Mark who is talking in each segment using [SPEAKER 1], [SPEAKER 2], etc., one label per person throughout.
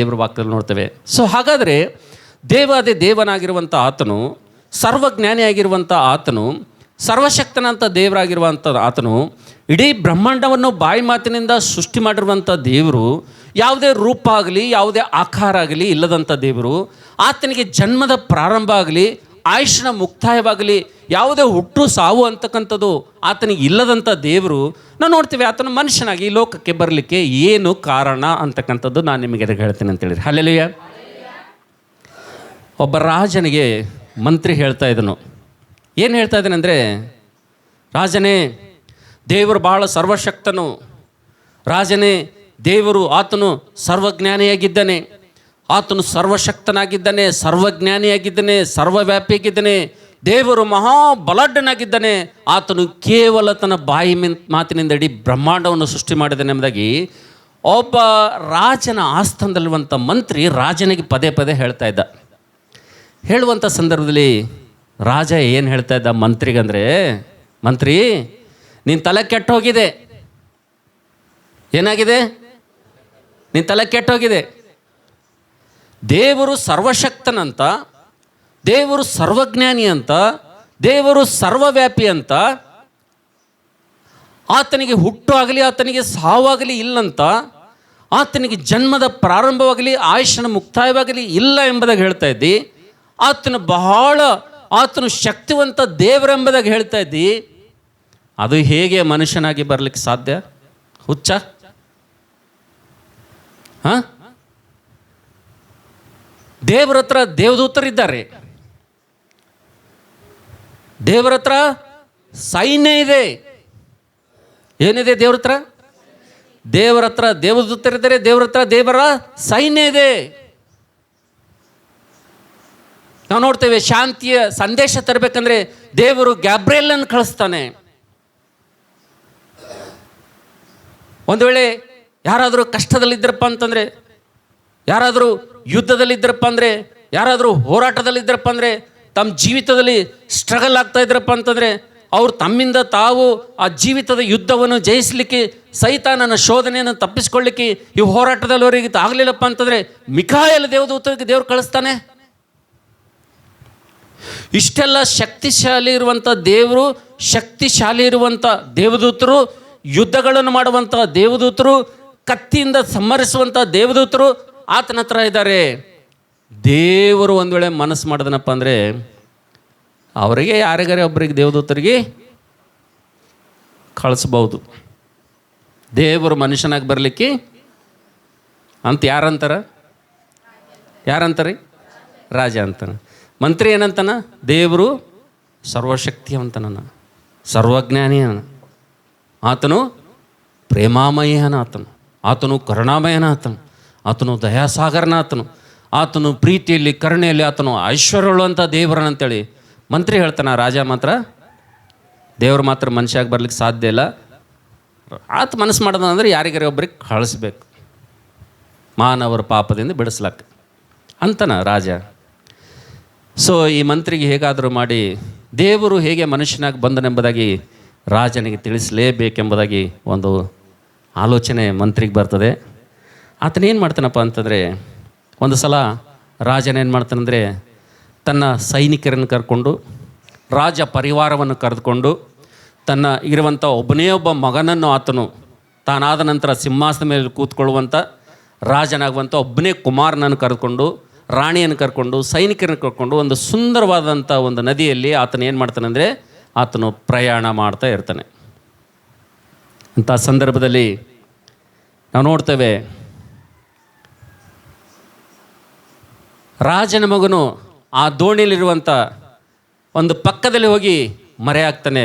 [SPEAKER 1] ದೇವರ ವಾಕ್ಯದಲ್ಲಿ ನೋಡ್ತೇವೆ. ಸೊ ಹಾಗಾದರೆ ದೇವಾದಿ ದೇವನಾಗಿರುವಂಥ ಆತನು, ಸರ್ವಜ್ಞಾನಿಯಾಗಿರುವಂಥ ಆತನು, ಸರ್ವಶಕ್ತನಂತ ದೇವರಾಗಿರುವಂಥ ಆತನು, ಇಡೀ ಬ್ರಹ್ಮಾಂಡವನ್ನು ಬಾಯಿ ಮಾತಿನಿಂದ ಸೃಷ್ಟಿ ಮಾಡಿರುವಂಥ ದೇವರು, ಯಾವುದೇ ರೂಪ ಆಗಲಿ ಯಾವುದೇ ಆಕಾರ ಆಗಲಿ ಇಲ್ಲದಂಥ ದೇವರು, ಆತನಿಗೆ ಜನ್ಮದ ಪ್ರಾರಂಭ ಆಗಲಿ ಆಯುಷ್ನ ಮುಕ್ತಾಯವಾಗಲಿ ಯಾವುದೇ ಹುಟ್ಟು ಸಾವು ಅಂತಕ್ಕಂಥದ್ದು ಆತನಿಗೆ ಇಲ್ಲದಂಥ ದೇವರು ನಾವು ನೋಡ್ತೀವಿ. ಆತನ ಮನುಷ್ಯನಾಗಿ ಈ ಲೋಕಕ್ಕೆ ಬರಲಿಕ್ಕೆ ಏನು ಕಾರಣ ಅಂತಕ್ಕಂಥದ್ದು ನಾನು ನಿಮಗೆ ಅದಕ್ಕೆ ಹೇಳ್ತೀನಿ ಅಂತೇಳಿರಿ. ಹಲ್ಲೆಲೂಯಾ. ಒಬ್ಬ ರಾಜನಿಗೆ ಮಂತ್ರಿ ಹೇಳ್ತಾ ಇದ್ದನು. ಏನು ಹೇಳ್ತಾ ಇದ್ದಾನೆ ಅಂದರೆ, ರಾಜನೇ, ದೇವರು ಭಾಳ ಸರ್ವಶಕ್ತನು, ರಾಜನೇ, ದೇವರು ಆತನು ಸರ್ವಜ್ಞಾನಿಯಾಗಿದ್ದಾನೆ, ಆತನು ಸರ್ವಶಕ್ತನಾಗಿದ್ದಾನೆ, ಸರ್ವಜ್ಞಾನಿಯಾಗಿದ್ದಾನೆ, ಸರ್ವವ್ಯಾಪಿಯಾಗಿದ್ದಾನೆ, ದೇವರು ಮಹಾಬಲಾಢ್ಯನಾಗಿದ್ದಾನೆ, ಆತನು ಕೇವಲ ತನ್ನ ಬಾಯಿ ಮಾತಿನಿಂದ ಇಡೀ ಬ್ರಹ್ಮಾಂಡವನ್ನು ಸೃಷ್ಟಿ ಮಾಡಿದ್ದಾನೆ ಎಂಬುದಾಗಿ ಒಬ್ಬ ರಾಜನ ಆಸ್ಥಾನದಲ್ಲಿರುವಂಥ ಮಂತ್ರಿ ರಾಜನಿಗೆ ಪದೇ ಪದೇ ಹೇಳ್ತಾ ಇದ್ದ. ಹೇಳುವಂಥ ಸಂದರ್ಭದಲ್ಲಿ ರಾಜ ಏನು ಹೇಳ್ತಾ ಇದ್ದ ಮಂತ್ರಿಗಂದರೆ, ಮಂತ್ರಿ, ನಿನ್ನ ತಲೆ ಕೆಟ್ಟೋಗಿದೆ. ಏನಾಗಿದೆ? ನಿನ್ನ ತಲೆ ಕೆಟ್ಟೋಗಿದೆ. ದೇವರು ಸರ್ವಶಕ್ತನಂತ, ದೇವರು ಸರ್ವಜ್ಞಾನಿ ಅಂತ, ದೇವರು ಸರ್ವವ್ಯಾಪಿ ಅಂತ, ಆತನಿಗೆ ಹುಟ್ಟು ಆಗಲಿ ಆತನಿಗೆ ಸಾವಾಗಲಿ ಇಲ್ಲಂತ, ಆತನಿಗೆ ಜನ್ಮದ ಪ್ರಾರಂಭವಾಗಲಿ ಆಯುಷ್ಯನ ಮುಕ್ತಾಯವಾಗಲಿ ಇಲ್ಲ ಎಂಬುದಾಗಿ ಹೇಳ್ತಾ ಇದ್ದಿ. ಆತನು ಶಕ್ತಿವಂತ ದೇವರೆಂಬುದಾಗಿ ಹೇಳ್ತಾ ಇದ್ದಿ. ಅದು ಹೇಗೆ ಮನುಷ್ಯನಾಗಿ ಬರಲಿಕ್ಕೆ ಸಾಧ್ಯ? ಹುಚ್ಚ? ಹಾಂ? ದೇವರ ಹತ್ರ ದೇವದೂತರಿದ್ದಾರೆ, ದೇವರ ಹತ್ರ ಸೈನ್ಯ ಇದೆ. ಏನಿದೆ ದೇವ್ರ ಹತ್ರ? ದೇವರ ಹತ್ರ ದೇವದೂತರಿದ್ದಾರೆ, ದೇವರ ಹತ್ರ ದೇವರ ಸೈನ್ಯ ಇದೆ. ನಾವು ನೋಡ್ತೇವೆ, ಶಾಂತಿಯ ಸಂದೇಶ ತರಬೇಕಂದ್ರೆ ದೇವರು ಗ್ಯಾಬ್ರಿಯಲನ್ನು ಕಳಿಸ್ತಾನೆ. ಒಂದು ವೇಳೆ ಯಾರಾದರೂ ಕಷ್ಟದಲ್ಲಿದ್ದರಪ್ಪ ಅಂತಂದರೆ, ಯಾರಾದರೂ ಯುದ್ಧದಲ್ಲಿದ್ದರಪ್ಪ ಅಂದರೆ, ಯಾರಾದರೂ ಹೋರಾಟದಲ್ಲಿದ್ದರಪ್ಪ ಅಂದರೆ, ತಮ್ಮ ಜೀವಿತದಲ್ಲಿ ಸ್ಟ್ರಗಲ್ ಆಗ್ತಾ ಇದ್ರಪ್ಪ ಅಂತಂದರೆ, ಅವರು ತಮ್ಮಿಂದ ತಾವು ಆ ಜೀವಿತದ ಯುದ್ಧವನ್ನು ಜಯಿಸಲಿಕ್ಕೆ, ಸೈತಾನನ ಶೋಧನೆಯನ್ನು ತಪ್ಪಿಸ್ಕೊಳ್ಳಿಕ್ಕೆ ಈ ಹೋರಾಟದಲ್ಲಿ ಅವರಿಗೆ ಆಗಲಿಲ್ಲಪ್ಪ ಅಂತಂದರೆ ಮಿಖಾಯಲ್ ದೇವದೂತರಿಗೆ ದೇವರು ಕಳಿಸ್ತಾನೆ. ಇಷ್ಟೆಲ್ಲ ಶಕ್ತಿಶಾಲಿ ಇರುವಂಥ ದೇವರು, ಶಕ್ತಿಶಾಲಿ ಇರುವಂಥ ದೇವದೂತರು, ಯುದ್ಧಗಳನ್ನು ಮಾಡುವಂಥ ದೇವದೂತರು, ಕತ್ತಿಯಿಂದ ಸಂಹರಿಸುವಂಥ ದೇವದೂತರು ಆತನ ಹತ್ರ ಇದ್ದಾರೆ. ದೇವರು ಒಂದು ವೇಳೆ ಮನಸ್ಸು ಮಾಡಿದನಪ್ಪ ಅಂದರೆ ಅವರಿಗೆ ಯಾರಿಗಾರೆ ಒಬ್ಬರಿಗೆ ದೇವದೂತರಿಗೆ ಕಳಿಸ್ಬೋದು. ದೇವರು ಮನುಷ್ಯನಾಗಿ ಬರಲಿಕ್ಕೆ ಅಂತ ಯಾರಂತಾರೆ? ರಾಜ ಅಂತಾನೆ. ಮಂತ್ರಿ ಏನಂತಾನ? ದೇವರು ಸರ್ವಶಕ್ತಿವಂತನ, ಸರ್ವಜ್ಞಾನಿಯನ, ಆತನು ಪ್ರೇಮಾಮಯನ, ಆತನು ಕರುಣಾಮಯನ, ಆತನು ದಯಾಸಾಗರನ, ಆತನು ಪ್ರೀತಿಯಲ್ಲಿ ಕರುಣೆಯಲ್ಲಿ ಆತನು ಐಶ್ವರ್ಯವುಳ್ಳುವಂಥ ದೇವರನಂತೇಳಿ ಮಂತ್ರಿ ಹೇಳ್ತಾನೆ. ರಾಜ ಮಾತ್ರ, ದೇವರು ಮಾತ್ರ ಮನುಷ್ಯಾಗಿ ಬರ್ಲಿಕ್ಕೆ ಸಾಧ್ಯ ಇಲ್ಲ. ಆತ ಮನಸ್ಸು ಮಾಡೋದಂದ್ರೆ ಯಾರಿಗಾರ ಒಬ್ಬರಿಗೆ ಕಳಿಸ್ಬೇಕು, ಮಾನವರ ಪಾಪದಿಂದ ಬಿಡಿಸ್ಲಕ್ಕ ಅಂತನ ರಾಜ. ಸೊ ಈ ಮಂತ್ರಿಗೆ ಹೇಗಾದರೂ ಮಾಡಿ ದೇವರು ಹೇಗೆ ಮನುಷ್ಯನಾಗಿ ಬಂದನೆಂಬುದಾಗಿ ರಾಜನಿಗೆ ತಿಳಿಸಲೇಬೇಕೆಂಬುದಾಗಿ ಒಂದು ಆಲೋಚನೆ ಮಂತ್ರಿಗೆ ಬರ್ತದೆ. ಆತನೇನು ಮಾಡ್ತಾನಪ್ಪ ಅಂತಂದರೆ, ಒಂದು ಸಲ ರಾಜನೇನು ಮಾಡ್ತಾನಂದರೆ, ತನ್ನ ಸೈನಿಕರನ್ನು ಕರ್ಕೊಂಡು, ರಾಜ ಪರಿವಾರವನ್ನು ಕರೆದುಕೊಂಡು, ತನ್ನ ಇರುವಂಥ ಒಬ್ಬನೇ ಒಬ್ಬ ಮಗನನ್ನು ಆತನು ತಾನಾದ ನಂತರ ಸಿಂಹಾಸನದ ಮೇಲೆ ಕೂತ್ಕೊಳ್ಳುವಂಥ ರಾಜನಾಗುವಂಥ ಒಬ್ಬನೇ ಕುಮಾರನನ್ನು ಕರೆದುಕೊಂಡು, ರಾಣಿಯನ್ನು ಕರ್ಕೊಂಡು, ಸೈನಿಕರನ್ನು ಕರ್ಕೊಂಡು ಒಂದು ಸುಂದರವಾದಂಥ ಒಂದು ನದಿಯಲ್ಲಿ ಆತನು ಏನು ಮಾಡ್ತಾನಂದರೆ ಆತನು ಪ್ರಯಾಣ ಮಾಡ್ತಾ ಇರ್ತಾನೆ. ಅಂಥ ಸಂದರ್ಭದಲ್ಲಿ ನಾವು ನೋಡ್ತೇವೆ, ರಾಜನ ಮಗನು ಆ ದೋಣಿಯಲ್ಲಿರುವಂಥ ಒಂದು ಪಕ್ಕದಲ್ಲಿ ಹೋಗಿ ಮರೆಯಾಗ್ತಾನೆ.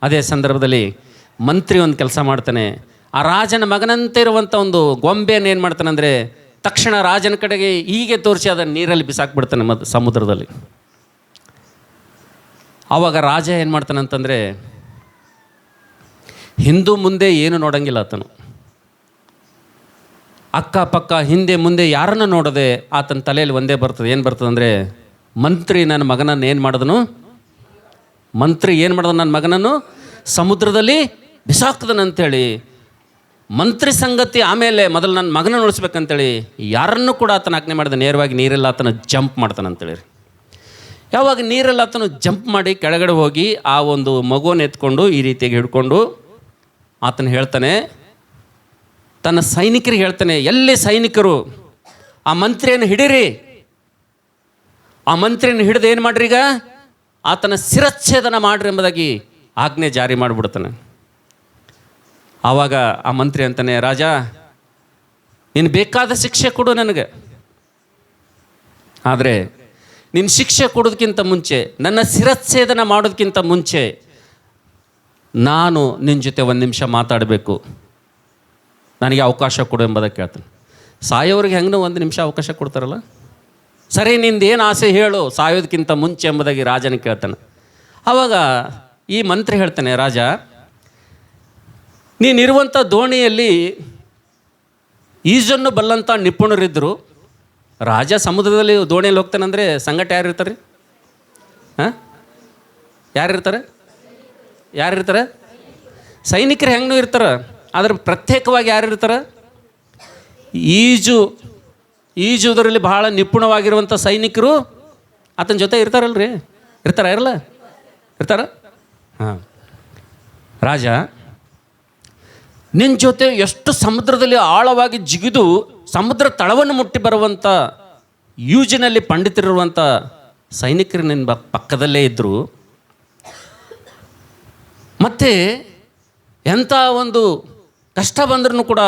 [SPEAKER 1] ಅದೇ ಸಂದರ್ಭದಲ್ಲಿ ಮಂತ್ರಿ ಒಂದು ಕೆಲಸ ಮಾಡ್ತಾನೆ. ಆ ರಾಜನ ಮಗನಂತೆ ಇರುವಂಥ ಒಂದು ಗೊಂಬೆಯನ್ನು ಏನು ಮಾಡ್ತಾನೆ ಅಂದರೆ, ತಕ್ಷಣ ರಾಜನ ಕಡೆಗೆ ಹೀಗೆ ತೋರಿಸಿ ಅದನ್ನು ನೀರಲ್ಲಿ ಬಿಸಾಕ್ಬಿಡ್ತಾನೆ ಸಮುದ್ರದಲ್ಲಿ. ಆವಾಗ ರಾಜ ಏನು ಮಾಡ್ತಾನೆ ಅಂತಂದರೆ, ಹಿಂದೂ ಮುಂದೆ ಏನು ನೋಡೋಂಗಿಲ್ಲ ಆತನು. ಅಕ್ಕಪಕ್ಕ ಹಿಂದೆ ಮುಂದೆ ಯಾರನ್ನು ನೋಡದೆ ಆತನ ತಲೆಯಲ್ಲಿ ಒಂದೇ ಬರ್ತದೆ. ಏನು ಬರ್ತದೆ ಅಂದರೆ, ಮಂತ್ರಿ ನನ್ನ ಮಗನನ್ನು ಏನು ಮಾಡಿದನು? ಮಂತ್ರಿ ಏನು ಮಾಡಿದನು? ನನ್ನ ಮಗನನ್ನು ಸಮುದ್ರದಲ್ಲಿ ಬಿಸಾಕ್ದನಂತೇಳಿ ಮಂತ್ರಿ ಸಂಗತಿ ಆಮೇಲೆ ಮೊದಲು ನನ್ನ ಮಗನ ಉಳಿಸ್ಬೇಕಂತೇಳಿ ಯಾರನ್ನೂ ಕೂಡ ಆತನ ಆಜ್ಞೆ ಮಾಡಿದ ನೇರವಾಗಿ ನೀರೆಲ್ಲ ಆತನ ಜಂಪ್ ಮಾಡ್ತಾನಂತೇಳಿ. ಯಾವಾಗ ನೀರೆಲ್ಲ ಆತನು ಜಂಪ್ ಮಾಡಿ ಕೆಳಗಡೆ ಹೋಗಿ ಆ ಒಂದು ಮಗುವನ್ನು ಎತ್ಕೊಂಡು ಈ ರೀತಿಯಾಗಿ ಹಿಡ್ಕೊಂಡು ಆತನು ಹೇಳ್ತಾನೆ, ತನ್ನ ಸೈನಿಕರಿಗೆ ಹೇಳ್ತಾನೆ, ಎಲ್ಲಿ ಸೈನಿಕರು ಆ ಮಂತ್ರಿಯನ್ನು ಹಿಡೀರಿ. ಆ ಮಂತ್ರಿಯನ್ನು ಹಿಡಿದು ಏನು ಮಾಡ್ರಿ, ಈಗ ಆತನ ಶಿರಚ್ಛೇದನ ಮಾಡ್ರಿ ಎಂಬುದಾಗಿ ಆಜ್ಞೆ ಜಾರಿ ಮಾಡಿಬಿಡ್ತಾನೆ. ಆವಾಗ ಆ ಮಂತ್ರಿ ಅಂತಾನೆ, ರಾಜ ನೀನು ಬೇಕಾದ ಶಿಕ್ಷೆ ಕೊಡು ನನಗೆ, ಆದರೆ ನಿನ್ನ ಶಿಕ್ಷೆ ಕೊಡೋದಕ್ಕಿಂತ ಮುಂಚೆ, ನನ್ನ ಶಿರಚ್ಛೇದನ ಮಾಡೋದಕ್ಕಿಂತ ಮುಂಚೆ ನಾನು ನಿನ್ನ ಜೊತೆ ಒಂದು ನಿಮಿಷ ಮಾತಾಡಬೇಕು, ನನಗೆ ಅವಕಾಶ ಕೊಡು ಎಂಬುದಕ್ಕೆ ಕೇಳ್ತಾನೆ. ಸಾಯೋರಿಗೆ ಹೆಂಗೆ ಒಂದು ನಿಮಿಷ ಅವಕಾಶ ಕೊಡ್ತಾರಲ್ಲ, ಸರಿ ನಿಂದೇನು ಆಸೆ ಹೇಳು ಸಾಯೋದಕ್ಕಿಂತ ಮುಂಚೆ ಎಂಬುದಾಗಿ ರಾಜನ ಕೇಳ್ತಾನೆ. ಆವಾಗ ಈ ಮಂತ್ರಿ ಹೇಳ್ತಾನೆ, ರಾಜ ನೀನಿರುವಂಥ ದೋಣಿಯಲ್ಲಿ ಈಜನ್ನು ಬಲ್ಲಂಥ ನಿಪುಣರಿದ್ದರು. ರಾಜ ಸಮುದ್ರದಲ್ಲಿ ದೋಣಿಯಲ್ಲಿ ಹೋಗ್ತಾನಂದರೆ ಸಂಗಟ ಯಾರು ಇರ್ತಾರೆ? ಯಾರಿರ್ತಾರೆ? ಸೈನಿಕರು ಹೆಂಗೂ ಇರ್ತಾರೆ, ಆದ್ರೆ ಪ್ರತ್ಯೇಕವಾಗಿ ಯಾರು ಇರ್ತಾರೆ? ಈಜುವುದರಲ್ಲಿ ಬಹಳ ನಿಪುಣವಾಗಿರುವಂಥ ಸೈನಿಕರು ಆತನ ಜೊತೆ ಇರ್ತಾರಲ್ರಿ. ಇರ್ತಾರ? ಹಾಂ. ರಾಜ ನಿನ್ನ ಜೊತೆ ಎಷ್ಟು ಸಮುದ್ರದಲ್ಲಿ ಆಳವಾಗಿ ಜಿಗಿದು ಸಮುದ್ರ ತಳವನ್ನು ಮುಟ್ಟಿ ಬರುವಂಥ ಯೂಜಿನಲ್ಲಿ ಪಂಡಿತರಿರುವಂಥ ಸೈನಿಕರು ನಿನ್ನ ಪಕ್ಕದಲ್ಲೇ ಇದ್ದರು. ಮತ್ತು ಎಂಥ ಒಂದು ಕಷ್ಟ ಬಂದ್ರೂ ಕೂಡ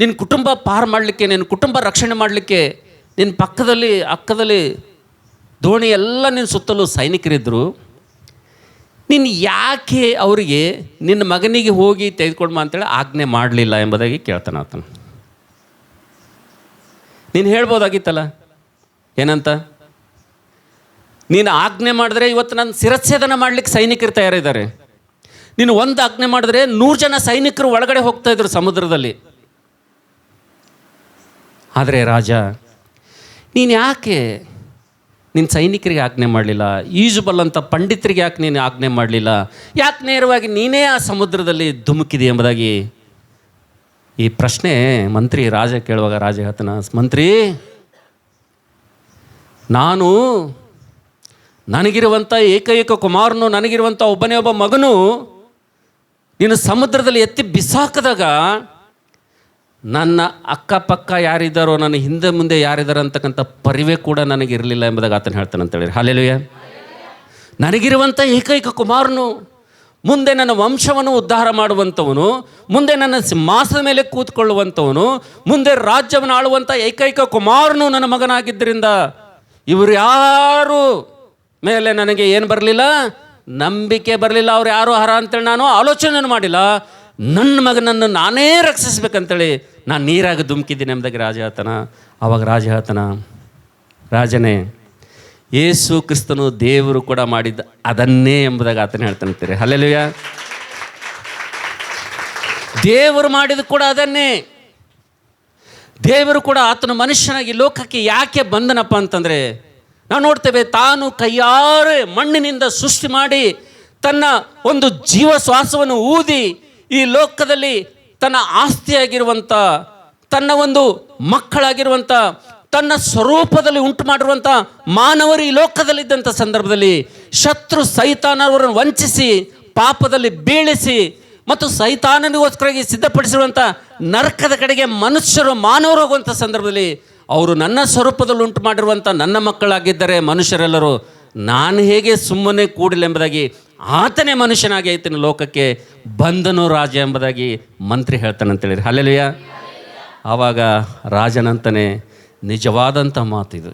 [SPEAKER 1] ನಿನ್ನ ಕುಟುಂಬ ಪಾರು ಮಾಡಲಿಕ್ಕೆ, ನಿನ್ನ ಕುಟುಂಬ ರಕ್ಷಣೆ ಮಾಡಲಿಕ್ಕೆ ನಿನ್ನ ಅಕ್ಕದಲ್ಲಿ ದೋಣಿ ಎಲ್ಲ ನಿನ್ನ ಸುತ್ತಲೂ ಸೈನಿಕರಿದ್ದರು. ನೀನು ಯಾಕೆ ಅವರಿಗೆ ನಿನ್ನ ಮಗನಿಗೆ ಹೋಗಿ ತೆಗೆದುಕೊಡ್ಮ ಅಂತೇಳಿ ಆಜ್ಞೆ ಮಾಡಲಿಲ್ಲ ಎಂಬುದಾಗಿ ಕೇಳ್ತಾನೆ ಆತನು. ನೀನು ಹೇಳ್ಬೋದಾಗಿತ್ತಲ್ಲ, ಏನಂತ? ನೀನು ಆಜ್ಞೆ ಮಾಡಿದ್ರೆ ಇವತ್ತು ನನ್ನ ಶಿರಚ್ಛೇದನ ಮಾಡಲಿಕ್ಕೆ ಸೈನಿಕರು ತಯಾರಿದ್ದಾರೆ. ನೀನು ಒಂದು ಆಜ್ಞೆ ಮಾಡಿದ್ರೆ 100 ಜನ ಸೈನಿಕರು ಒಳಗಡೆ ಹೋಗ್ತಾ ಇದ್ರು ಸಮುದ್ರದಲ್ಲಿ. ಆದರೆ ರಾಜ, ನೀನು ಯಾಕೆ ನಿನ್ನ ಸೈನಿಕರಿಗೆ ಆಜ್ಞೆ ಮಾಡಲಿಲ್ಲ? ಈಜುಬಲ್ಲಂಥ ಪಂಡಿತರಿಗೆ ಯಾಕೆ ನೀನು ಆಜ್ಞೆ ಮಾಡಲಿಲ್ಲ? ಯಾಕೆ ನೇರವಾಗಿ ನೀನೇ ಆ ಸಮುದ್ರದಲ್ಲಿ ಧುಮುಕಿದೆ ಎಂಬುದಾಗಿ ಈ ಪ್ರಶ್ನೆ ಮಂತ್ರಿ ರಾಜ ಕೇಳುವಾಗ ರಾಜ ಹೇಳ್ತಾನೆ, ಮಂತ್ರಿ, ನನಗಿರುವಂಥ ಏಕೈಕ ಕುಮಾರನು, ನನಗಿರುವಂಥ ಒಬ್ಬನೇ ಒಬ್ಬ ಮಗನು ನೀನು ಸಮುದ್ರದಲ್ಲಿ ಎತ್ತಿ ಬಿಸಾಕಿದಾಗ ನನ್ನ ಅಕ್ಕಪಕ್ಕ ಯಾರಿದ್ದಾರೋ, ನನ್ನ ಹಿಂದೆ ಮುಂದೆ ಯಾರಿದ್ದಾರೆ ಅಂತಕ್ಕಂಥ ಪರಿವೇ ಕೂಡ ನನಗಿರಲಿಲ್ಲ ಎಂಬುದಾಗಿ ಆತನು ಹೇಳ್ತಾನೆ ಅಂತೇಳಿ. ಹಲ್ಲೆಲೂಯಾ. ನನಗಿರುವಂಥ ಏಕೈಕ ಕುಮಾರನು, ಮುಂದೆ ನನ್ನ ವಂಶವನ್ನು ಉದ್ಧಾರ ಮಾಡುವಂಥವನು, ಮುಂದೆ ನನ್ನ ಸಿಂಹಾಸನದ ಮೇಲೆ ಕೂತ್ಕೊಳ್ಳುವಂಥವನು, ಮುಂದೆ ರಾಜ್ಯವನ್ನು ಆಳುವಂಥ ಏಕೈಕ ಕುಮಾರನು ನನ್ನ ಮಗನಾಗಿದ್ದರಿಂದ ಇವರು ಯಾರು ಮೇಲೆ ನನಗೆ ಏನು ಬರಲಿಲ್ಲ? ನಂಬಿಕೆ ಬರಲಿಲ್ಲ. ಅವ್ರು ಯಾರು ಹರ ಅಂತೇಳಿ ನಾನು ಆಲೋಚನೆ ಮಾಡಿಲ್ಲ. ನನ್ನ ಮಗನನ್ನು ನಾನೇ ರಕ್ಷಿಸ್ಬೇಕಂತೇಳಿ ನಾನು ನೀರಾಗಿ ಧುಮುಕಿದ್ದೀನಿ ಎಂಬುದಾಗಿ ರಾಜ ಹೇಳ್ತಾನ. ಆವಾಗ ರಾಜ ಹೇಳ್ತಾನ, ರಾಜನೇ, ಯೇಸು ಕ್ರಿಸ್ತನು ದೇವರು ಕೂಡ ಮಾಡಿದ್ದ ಅದನ್ನೇ ಎಂಬುದಾಗಿ ಆತನೇ ಹೇಳ್ತಾನಂತೀರಿ. ಹಲ್ಲೆಲೂಯಾ. ದೇವರು ಮಾಡಿದ ಕೂಡ ಅದನ್ನೇ. ದೇವರು ಕೂಡ ಆತನ ಮನುಷ್ಯನಾಗಿ ಲೋಕಕ್ಕೆ ಯಾಕೆ ಬಂದನಪ್ಪ ಅಂತಂದರೆ, ನಾವು ನೋಡ್ತೇವೆ, ತಾನು ಕೈಯಾರೆ ಮಣ್ಣಿನಿಂದ ಸೃಷ್ಟಿ ಮಾಡಿ ತನ್ನ ಒಂದು ಜೀವ ಶ್ವಾಸವನ್ನು ಊದಿ ಈ ಲೋಕದಲ್ಲಿ ತನ್ನ ಆಸ್ತಿಯಾಗಿರುವಂಥ, ತನ್ನ ಒಂದು ಮಕ್ಕಳಾಗಿರುವಂಥ, ತನ್ನ ಸ್ವರೂಪದಲ್ಲಿ ಉಂಟು ಮಾಡಿರುವಂಥ ಮಾನವರು ಈ ಲೋಕದಲ್ಲಿದ್ದಂಥ ಸಂದರ್ಭದಲ್ಲಿ ಶತ್ರು ಸೈತಾನವರನ್ನು ವಂಚಿಸಿ ಪಾಪದಲ್ಲಿ ಬೀಳಿಸಿ ಮತ್ತು ಸೈತಾನನಿಗೋಸ್ಕರ ಸಿದ್ಧಪಡಿಸಿರುವಂಥ ನರಕದ ಕಡೆಗೆ ಮಾನವರು ಹೋಗುವಂಥ ಸಂದರ್ಭದಲ್ಲಿ ಅವರು ನನ್ನ ಸ್ವರೂಪದಲ್ಲಿ ಉಂಟು ಮಾಡಿರುವಂಥ ನನ್ನ ಮಕ್ಕಳಾಗಿದ್ದರೆ ಮನುಷ್ಯರೆಲ್ಲರೂ ನಾನು ಹೇಗೆ ಸುಮ್ಮನೆ ಕೂಡಲೆಂಬುದಾಗಿ ಆತನೇ ಮನುಷ್ಯನಾಗಿ ಆಯ್ತನ ಲೋಕಕ್ಕೆ ಬಂದನು ರಾಜ ಎಂಬುದಾಗಿ ಮಂತ್ರಿ ಹೇಳ್ತಾನಂತೇಳಿರಿ. ಹಲ್ಲೆಲೂಯಾ. ಆವಾಗ ರಾಜನಂತಾನೆ, ನಿಜವಾದಂಥ ಮಾತು ಇದು,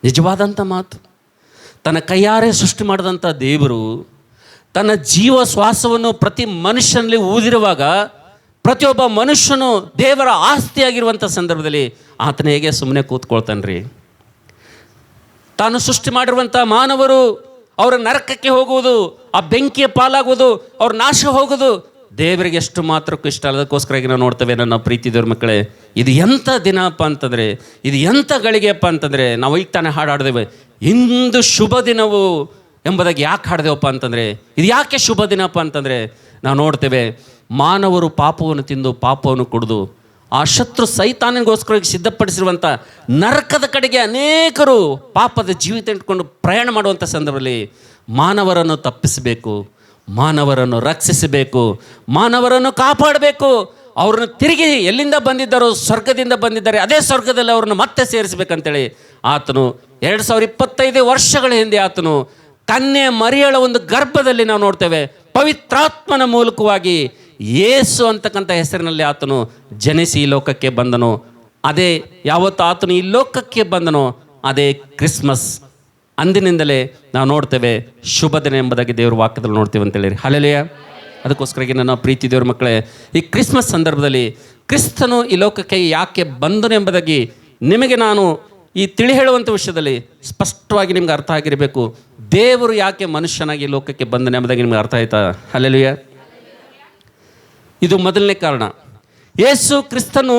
[SPEAKER 1] ನಿಜವಾದಂಥ ಮಾತು. ತನ್ನ ಕೈಯಾರೆ ಸೃಷ್ಟಿ ಮಾಡಿದಂಥ ದೇವರು ತನ್ನ ಜೀವ ಶ್ವಾಸವನ್ನು ಪ್ರತಿ ಮನುಷ್ಯನಲ್ಲಿ ಊದಿರುವಾಗ ಪ್ರತಿಯೊಬ್ಬ ಮನುಷ್ಯನು ದೇವರ ಆಸ್ತಿಯಾಗಿರುವಂಥ ಸಂದರ್ಭದಲ್ಲಿ ಆತನ ಹೇಗೆ ಸುಮ್ಮನೆ ಕೂತ್ಕೊಳ್ತಾನೆ ರೀ? ತಾನು ಸೃಷ್ಟಿ ಮಾಡಿರುವಂಥ ಮಾನವರು ಅವರ ನರಕಕ್ಕೆ ಹೋಗುವುದು, ಆ ಬೆಂಕಿಯ ಪಾಲಾಗುವುದು, ಅವ್ರ ನಾಶ ಹೋಗೋದು ದೇವರಿಗೆ ಎಷ್ಟು ಮಾತ್ರಕ್ಕೂ ಇಷ್ಟ. ಅದಕ್ಕೋಸ್ಕರ ನಾವು ನೋಡ್ತೇವೆ, ನನ್ನ ಪ್ರೀತಿ ದೇವ್ರ ಮಕ್ಕಳೇ, ಇದು ಎಂಥ ದಿನಪ್ಪ ಅಂತಂದರೆ, ಇದು ಎಂಥ ಗಳಿಗೆಯಪ್ಪ ಅಂತಂದರೆ, ನಾವು ಈಗ ತಾನೇ ಹಾಡಾಡ್ದೇವೆ, ಇಂದು ಶುಭ ದಿನವು ಎಂಬುದಾಗಿ ಯಾಕೆ ಹಾಡ್ದೇವಪ್ಪ ಅಂತಂದರೆ, ಇದು ಯಾಕೆ ಶುಭ ದಿನಪ್ಪ ಅಂತಂದರೆ, ನಾವು ನೋಡ್ತೇವೆ ಮಾನವರು ಪಾಪವನ್ನು ತಿಂದು ಪಾಪವನ್ನು ಕುಡಿದು ಆ ಶತ್ರು ಸೈತಾನಿಗೋಸ್ಕರ ಸಿದ್ಧಪಡಿಸಿರುವಂಥ ನರಕದ ಕಡೆಗೆ ಅನೇಕರು ಪಾಪದ ಜೀವಿತ ಇಟ್ಕೊಂಡು ಪ್ರಯಾಣ ಮಾಡುವಂಥ ಸಂದರ್ಭದಲ್ಲಿ ಮಾನವರನ್ನು ತಪ್ಪಿಸಬೇಕು, ಮಾನವರನ್ನು ರಕ್ಷಿಸಬೇಕು, ಮಾನವರನ್ನು ಕಾಪಾಡಬೇಕು. ಅವ್ರನ್ನ ತಿರುಗಿ ಎಲ್ಲಿಂದ ಬಂದಿದ್ದಾರೋ ಸ್ವರ್ಗದಿಂದ ಬಂದಿದ್ದಾರೆ, ಅದೇ ಸ್ವರ್ಗದಲ್ಲಿ ಅವ್ರನ್ನ ಮತ್ತೆ ಸೇರಿಸಬೇಕಂತೇಳಿ ಆತನು 2025 ವರ್ಷಗಳ ಹಿಂದೆ ಆತನು ಕನ್ಯೆ ಮರಿಯಳ ಒಂದು ಗರ್ಭದಲ್ಲಿ ನಾವು ನೋಡ್ತೇವೆ, ಪವಿತ್ರಾತ್ಮನ ಮೂಲಕವಾಗಿ ಯೇಸು ಅಂತಕ್ಕಂಥ ಹೆಸರಿನಲ್ಲಿ ಆತನು ಜನಿಸಿ ಈ ಲೋಕಕ್ಕೆ ಬಂದನು. ಅದೇ ಯಾವತ್ತು ಆತನು ಈ ಲೋಕಕ್ಕೆ ಬಂದನೋ ಅದೇ ಕ್ರಿಸ್ಮಸ್. ಅಂದಿನಿಂದಲೇ ನಾವು ನೋಡ್ತೇವೆ ಶುಭ ದಿನ ಎಂಬುದಾಗಿ ದೇವ್ರ ವಾಕ್ಯದಲ್ಲಿ ನೋಡ್ತೇವೆ ಅಂತೇಳಿ. ಹಲ್ಲೆಲೂಯಾ. ಅದಕ್ಕೋಸ್ಕರವಾಗಿ ನನ್ನ ಪ್ರೀತಿ ದೇವ್ರ ಮಕ್ಕಳೇ, ಈ ಕ್ರಿಸ್ಮಸ್ ಸಂದರ್ಭದಲ್ಲಿ ಕ್ರಿಸ್ತನು ಈ ಲೋಕಕ್ಕೆ ಯಾಕೆ ಬಂದನು ಎಂಬುದಾಗಿ ನಿಮಗೆ ನಾನು ಈ ತಿಳಿ ಹೇಳುವಂಥ ವಿಷಯದಲ್ಲಿ ಸ್ಪಷ್ಟವಾಗಿ ನಿಮ್ಗೆ ಅರ್ಥ ಆಗಿರಬೇಕು. ದೇವರು ಯಾಕೆ ಮನುಷ್ಯನಾಗಿ ಲೋಕಕ್ಕೆ ಬಂದನು ಎಂಬುದಾಗಿ ನಿಮ್ಗೆ ಅರ್ಥ ಆಯ್ತಾ? ಹಲ್ಲೆಲೂಯಾ. ಇದು ಮೊದಲನೇ ಕಾರಣ. ಯೇಸು ಕ್ರಿಸ್ತನು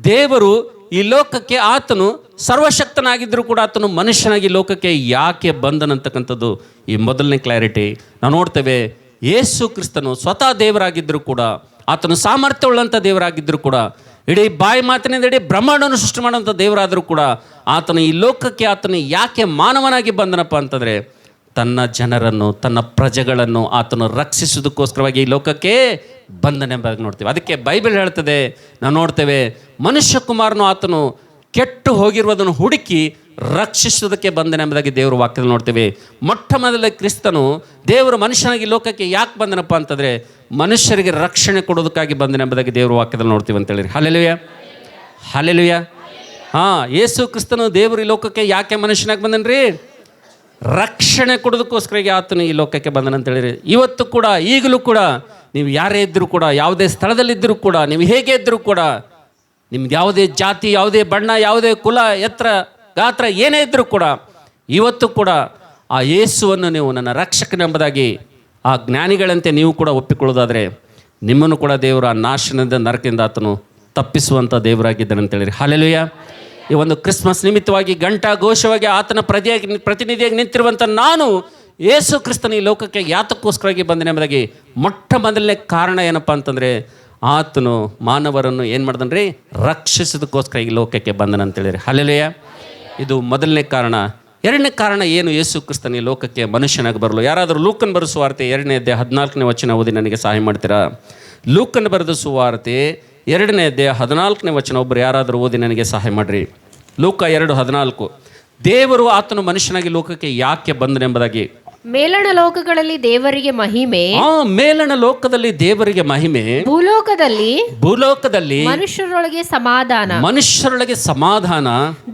[SPEAKER 1] ದೇವರು ಈ ಲೋಕಕ್ಕೆ ಆತನು ಸರ್ವಶಕ್ತನಾಗಿದ್ದರೂ ಕೂಡ ಆತನು ಮನುಷ್ಯನಾಗಿ ಲೋಕಕ್ಕೆ ಯಾಕೆ ಬಂದನಂತಕ್ಕಂಥದ್ದು ಈ ಮೊದಲನೇ ಕ್ಲಾರಿಟಿ. ನಾವು ನೋಡ್ತೇವೆ, ಯೇಸು ಕ್ರಿಸ್ತನು ಸ್ವತಃ ದೇವರಾಗಿದ್ದರೂ ಕೂಡ, ಆತನು ಸಾಮರ್ಥ್ಯವುಳ್ಳಂಥ ದೇವರಾಗಿದ್ದರೂ ಕೂಡ, ಇಡೀ ಬಾಯಿ ಮಾತಿನಿಂದ ಇಡೀ ಬ್ರಹ್ಮಾಂಡವನ್ನು ಸೃಷ್ಟಿ ಮಾಡುವಂಥ ದೇವರಾದರೂ ಕೂಡ ಆತನು ಈ ಲೋಕಕ್ಕೆ ಆತನು ಯಾಕೆ ಮಾನವನಾಗಿ ಬಂದನಪ್ಪ ಅಂತಂದರೆ ತನ್ನ ಜನರನ್ನು, ತನ್ನ ಪ್ರಜೆಗಳನ್ನು ಆತನು ರಕ್ಷಿಸೋದಕ್ಕೋಸ್ಕರವಾಗಿ ಈ ಲೋಕಕ್ಕೆ ಬಂದನೆಂಬುದಾಗಿ ನೋಡ್ತೇವೆ. ಅದಕ್ಕೆ ಬೈಬಲ್ ಹೇಳ್ತದೆ, ನಾವು ನೋಡ್ತೇವೆ, ಮನುಷ್ಯ ಕುಮಾರನು ಆತನು ಕೆಟ್ಟು ಹೋಗಿರುವುದನ್ನು ಹುಡುಕಿ ರಕ್ಷಿಸೋದಕ್ಕೆ ಬಂದನೆಂಬುದಾಗಿ ದೇವರು ವಾಕ್ಯದಲ್ಲಿ ನೋಡ್ತೇವೆ. ಮೊಟ್ಟ ಮೊದಲ ಕ್ರಿಸ್ತನು ದೇವರು ಮನುಷ್ಯನಾಗಿ ಲೋಕಕ್ಕೆ ಯಾಕೆ ಬಂದನಪ್ಪ ಅಂತಂದರೆ ಮನುಷ್ಯರಿಗೆ ರಕ್ಷಣೆ ಕೊಡೋದಕ್ಕಾಗಿ ಬಂದನೆಂಬುದಾಗಿ ದೇವರು ವಾಕ್ಯದಲ್ಲಿ ನೋಡ್ತೀವಿ ಅಂತೇಳಿ. Hallelujah, hallelujah. ಯೇಸು ಕ್ರಿಸ್ತನು ದೇವರು ಈ ಲೋಕಕ್ಕೆ ಯಾಕೆ ಮನುಷ್ಯನಾಗಿ ಬಂದನ್ರಿ? ರಕ್ಷಣೆ ಕೊಡೋದಕ್ಕೋಸ್ಕರವಾಗಿ ಆತನು ಈ ಲೋಕಕ್ಕೆ ಬಂದನಂತೇಳಿರಿ. ಇವತ್ತು ಕೂಡ, ಈಗಲೂ ಕೂಡ ನೀವು ಯಾರೇ ಇದ್ದರೂ ಕೂಡ, ಯಾವುದೇ ಸ್ಥಳದಲ್ಲಿದ್ದರೂ ಕೂಡ, ನೀವು ಹೇಗೆ ಇದ್ದರೂ ಕೂಡ, ನಿಮ್ದು ಯಾವುದೇ ಜಾತಿ, ಯಾವುದೇ ಬಣ್ಣ, ಯಾವುದೇ ಕುಲ, ಎತ್ತರ, ಗಾತ್ರ ಏನೇ ಇದ್ದರೂ ಕೂಡ ಇವತ್ತು ಕೂಡ ಆ ಯೇಸುವನ್ನು ನೀವು ನನ್ನ ರಕ್ಷಕನೆಂಬುದಾಗಿ ಆ ಜ್ಞಾನಿಗಳಂತೆ ನೀವು ಕೂಡ ಒಪ್ಪಿಕೊಳ್ಳೋದಾದರೆ ನಿಮ್ಮನ್ನು ಕೂಡ ದೇವರ ನಾಶನದ ನರಕದಿಂದ ಆತನು ತಪ್ಪಿಸುವಂಥ ದೇವರಾಗಿದ್ದಾನಂತೇಳಿರಿ. ಹಲ್ಲೆಲೂಯಾ. ಈ ಒಂದು ಕ್ರಿಸ್ಮಸ್ ನಿಮಿತ್ತವಾಗಿ ಗಂಟಾ ಘೋಷವಾಗಿ ಆತನ ಪ್ರತಿನಿಧಿಯಾಗಿ ನಿಂತಿರುವಂಥ ನಾನು ಯೇಸು ಕ್ರಿಸ್ತನ ಈ ಲೋಕಕ್ಕೆ ಯಾತಕ್ಕೋಸ್ಕರವಾಗಿ ಬಂದನೆಂಬುದಾಗಿ ಮೊಟ್ಟ ಮೊದಲನೇ ಕಾರಣ ಏನಪ್ಪ ಅಂತಂದರೆ ಆತನು ಮಾನವರನ್ನು ಏನು ಮಾಡ್ದನ್ರಿ? ರಕ್ಷಿಸೋದಕ್ಕೋಸ್ಕರ ಈ ಲೋಕಕ್ಕೆ ಬಂದನಂತೇಳಿರಿ. ಹಲ್ಲೆಲೂಯಾ. ಇದು ಮೊದಲನೇ ಕಾರಣ. ಎರಡನೇ ಕಾರಣ ಏನು ಯೇಸು ಕ್ರಿಸ್ತನ ಈ ಲೋಕಕ್ಕೆ ಮನುಷ್ಯನಾಗಿ ಬರಲು? ಯಾರಾದರೂ ಲೂಕನ್ ಬರೆದ ಸುವಾರ್ತೆ 2ನೇ ಅಧ್ಯಾಯ 14ನೇ ವಚನ ಓದಿ ನನಗೆ ಸಹಾಯ ಮಾಡ್ತೀರಾ? ಲೂಕನ್ ಬರೆದ ಸುವಾರ್ತೆ 2ನೇ ಅಧ್ಯಾಯ 14ನೇ ವಚನ ಒಬ್ಬರು ಯಾರಾದರೂ ಓದಿ ನನಗೆ ಸಹಾಯ ಮಾಡಿರಿ. ಲೂಕ 2:14. ದೇವರು ಆತನು ಮನುಷ್ಯನಾಗಿ ಲೋಕಕ್ಕೆ ಯಾಕೆ ಬಂದನೆಂಬುದಾಗಿ.
[SPEAKER 2] ಮೇಲಣ ಲೋಕಗಳಲ್ಲಿ ದೇವರಿಗೆ ಮಹಿಮೆ,
[SPEAKER 1] ಮೇಲಣ ಲೋಕದಲ್ಲಿ ದೇವರಿಗೆ ಮಹಿಮೆ, ಭೂಲೋಕದಲ್ಲಿ
[SPEAKER 2] ಮನುಷ್ಯರೊಳಗೆ ಸಮಾಧಾನ,
[SPEAKER 1] ಮನುಷ್ಯರೊಳಗೆ ಸಮಾಧಾನ,